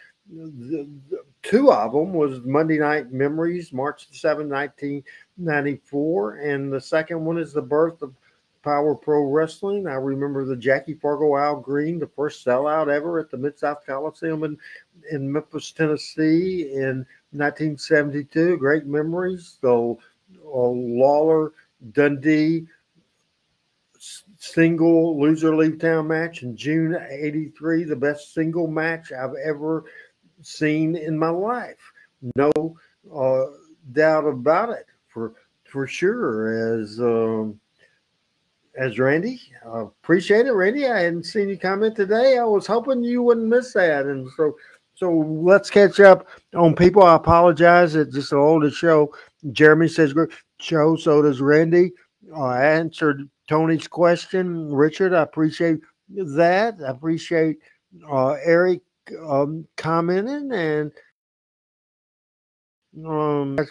two of them was Monday Night Memories, March 7, 1994, and the second one is the birth of Power Pro Wrestling. I remember the Jackie Fargo Al Green, the first sellout ever at the Mid-South Coliseum in Memphis, Tennessee in 1972. Great memories. The Lawler Dundee single loser leave town match in June '83, the best single match I've ever seen in my life. No doubt about it, for sure. As Randy, appreciate it, Randy. I hadn't seen you comment today. I was hoping you wouldn't miss that, and so let's catch up on people. I apologize. It's just an older show. Jeremy says great show. So does Randy. I answered Tony's question. Richard, I appreciate that. I appreciate Eric commenting, and that's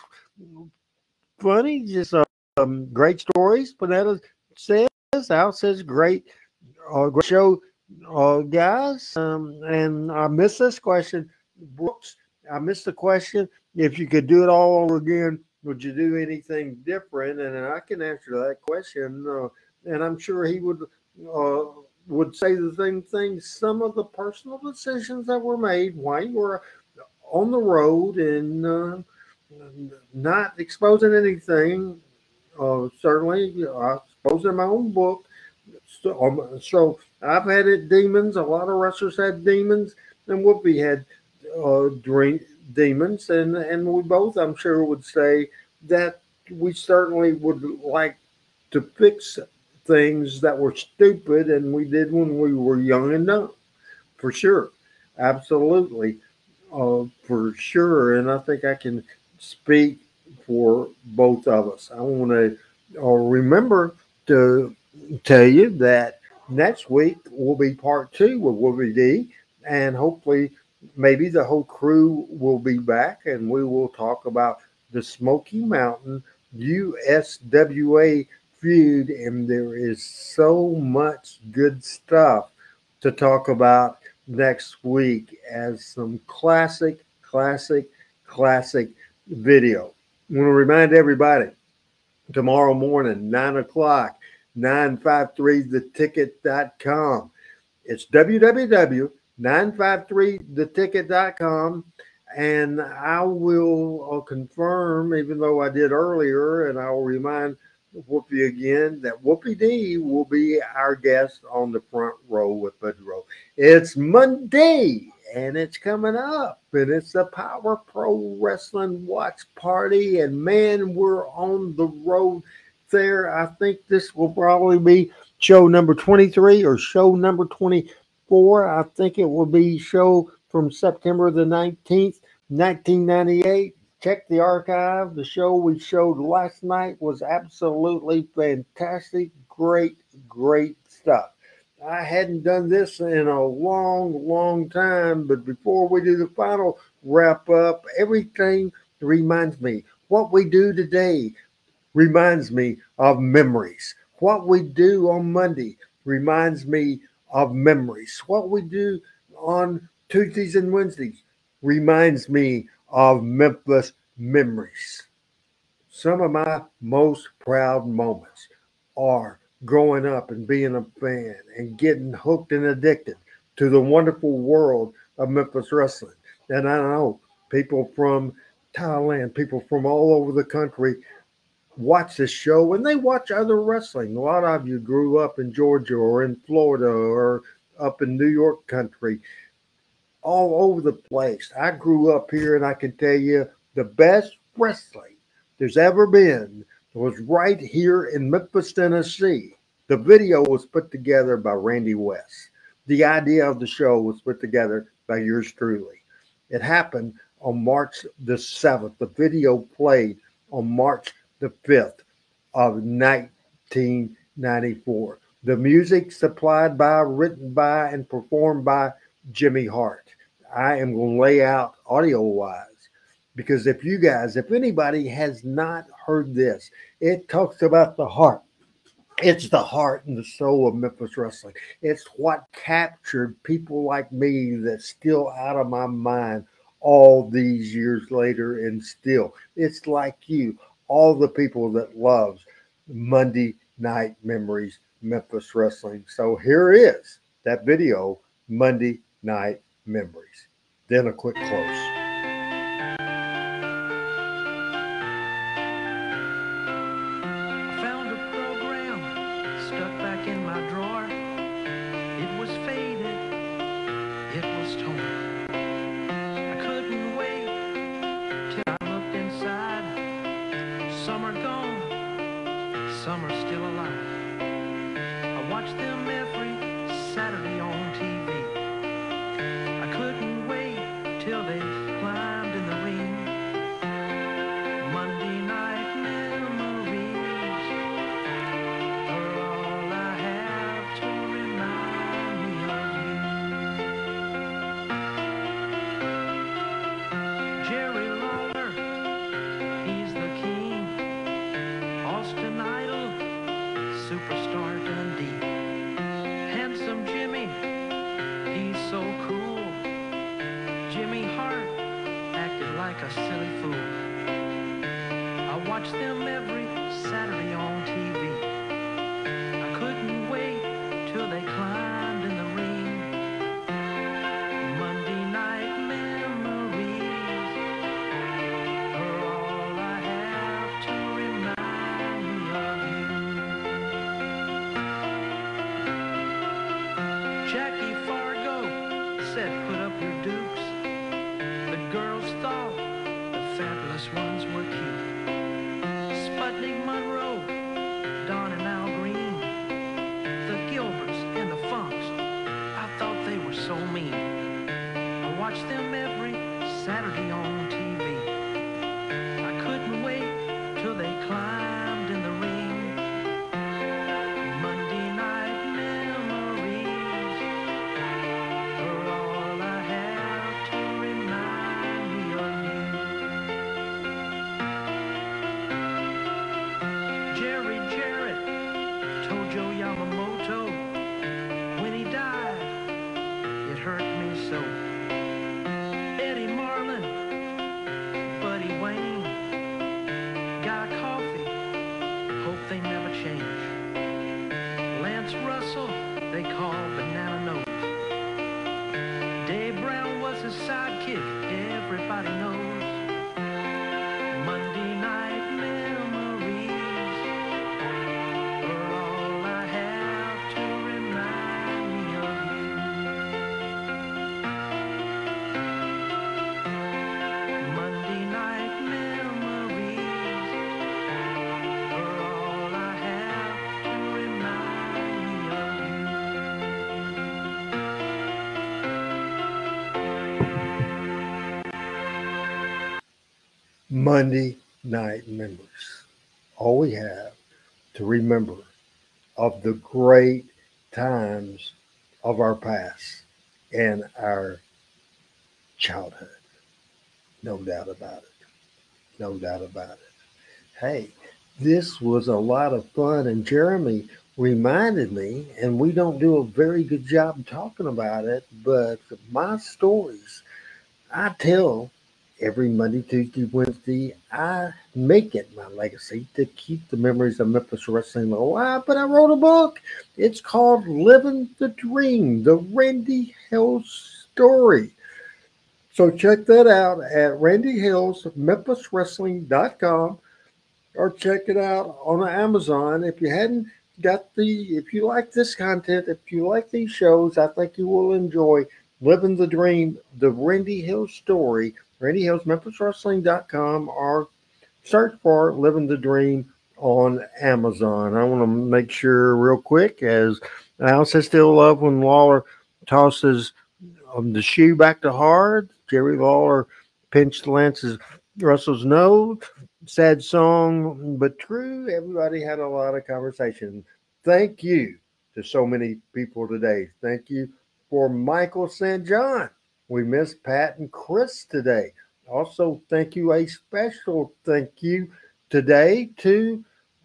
funny. Just great stories. Panetta says, Al says great show, guys. And I missed this question, Brooks. I missed the question. If you could do it all over again, would you do anything different? And I can answer that question. And I'm sure he would say the same thing. Some of the personal decisions that were made while you were on the road and not exposing anything. Certainly, I suppose in my own book. So I've had it demons. A lot of wrestlers had demons, and Wolfie had demons, and we both, I'm sure, would say that we certainly would like to fix things that were stupid and we did when we were young and dumb, for sure, absolutely, for sure. And I think I can speak for both of us. I want to remember to tell you that next week will be part 2 with Wolfie D, and hopefully maybe the whole crew will be back and we will talk about the Smoky Mountain USWA feud, and there is so much good stuff to talk about next week as some classic video. I want to remind everybody, tomorrow morning, 9 o'clock, 953theticket.com. It's www.953theticket.com. And I will confirm, even though I did earlier, and I'll remind Wolfie again that Wolfie D will be our guest on the front row with Pedro. It's Monday, and it's coming up, and it's a Power Pro Wrestling watch party, and man, we're on the road there. I think this will probably be show number 23 or show number 24. I think it will be show from September the 19th, 1998. Check the archive. The show we showed last night was absolutely fantastic. Great stuff. I hadn't done this in a long time, but before we do the final wrap up, everything reminds me. What we do today reminds me of memories. What we do on Monday reminds me of memories. What we do on Tuesdays and Wednesdays reminds me of Memphis memories. Some of my most proud moments are growing up and being a fan and getting hooked and addicted to the wonderful world of Memphis wrestling. And I know people from Thailand, people from all over the country watch this show and they watch other wrestling. A lot of you grew up in Georgia or in Florida or up in New York country, all over the place. I grew up here, and I can tell you the best wrestling there's ever been was right here in Memphis, Tennessee. The video was put together by Randy West. The idea of the show was put together by yours truly. It happened on March the 7th. The video played on March the 5th of 1994. The music supplied by, written by, and performed by Jimmy Hart. I am going to lay out audio-wise because if anybody has not heard this, it talks about the heart. It's the heart and the soul of Memphis wrestling. It's what captured people like me that's still out of my mind all these years later, and still, it's like you, all the people that loves Monday Night Memories, Memphis Wrestling. So here is that video, Monday Night Memories. Then a quick close. Stuck back in my drawer. It was faded, it was torn. I couldn't wait till I looked inside. Some are gone, some are still alive. I watched them every Saturday on TV. I couldn't wait till they climbed in the ring. Monday night memories are all I have to remind me of you. Jerry Lawler, he's the king. Austin Idol, superstar Dundee. Handsome Jimmy, he's so cool. Jimmy Hart acted like a silly fool. I watched them every Saturday on TV. I couldn't wait till they climbed in the ring. Monday night memories are all I have to remind me of you. Jackie Fargo said, put up your dukes. The girls thought the fabulous ones were cute. Sputnik Monroe, Don and Al Green, the Gilberts and the Funks, I thought they were so mean. I watched them every Saturday on TV. I couldn't wait till they climbed in the ring. Monday night memories are all I have to remind me of you. Jerry Jarrett told Joe Yamamoto when he died, it hurt me so. Eddie Marlin, Buddy Wayne, got a coffee, hope they never change. Lance Russell, they call Banana Nose. Dave Brown was his sidekick, everybody knows. Monday night memories are all I have to remind me of you. Monday night memories are all I have to remind me Monday Night Memories. All we have to remember of the great times of our past and our childhood. No doubt about it. No doubt about it. Hey, this was a lot of fun, and Jeremy reminded me, and we don't do a very good job talking about it, but my stories I tell every Monday, Tuesday, Wednesday. I make it my legacy to keep the memories of Memphis wrestling alive, but I wrote a book. It's called Living the Dream, the Randy Hills story. So check that out at randyhillsmemphiswrestling.com or check it out on Amazon. If you like this content, if you like these shows, I think you will enjoy Living the Dream, the Randy Hills story, randyhillsmemphiswrestling.com, or search for Living the Dream on Amazon. I want to make sure real quick, as I also still love when Lawler tosses the shoe back to hard. Jerry Lawler pinched Russell's nose. Sad song, but true. Everybody had a lot of conversation. Thank you to so many people today. Thank you for Michael St. John. We missed Pat and Chris today. Also, a special thank you today to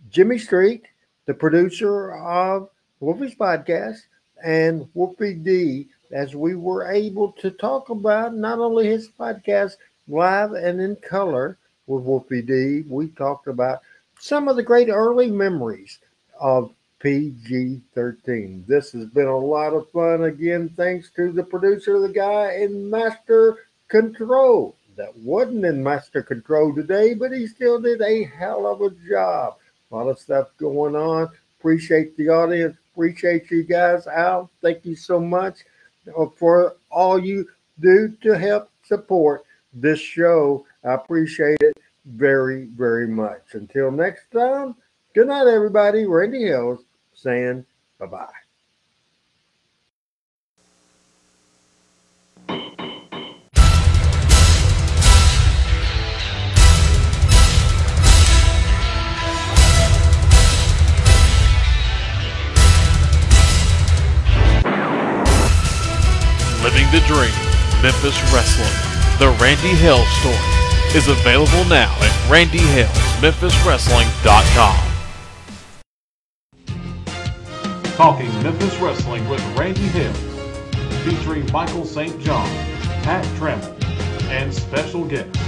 Jimmy Street, the producer of Wolfie's podcast, and Wolfie D as we were able to talk about not only his podcast live and in color with Wolfie D, we talked about some of the great early memories of PG-13. This has been a lot of fun. Again, thanks to the producer, the guy in Master Control. That wasn't in Master Control today, but he still did a hell of a job. A lot of stuff going on. Appreciate the audience. Appreciate you guys. Al, thank you so much for all you do to help support this show. I appreciate it very, very much. Until next time, good night, everybody. Randy Hills saying bye-bye. Living the Dream, Memphis Wrestling, The Randy Hill Story, is available now at randyhillsmemphiswrestling.com. Talking Memphis Wrestling with Randy Hill, featuring Michael St. John, Pat Trammell, and special guests.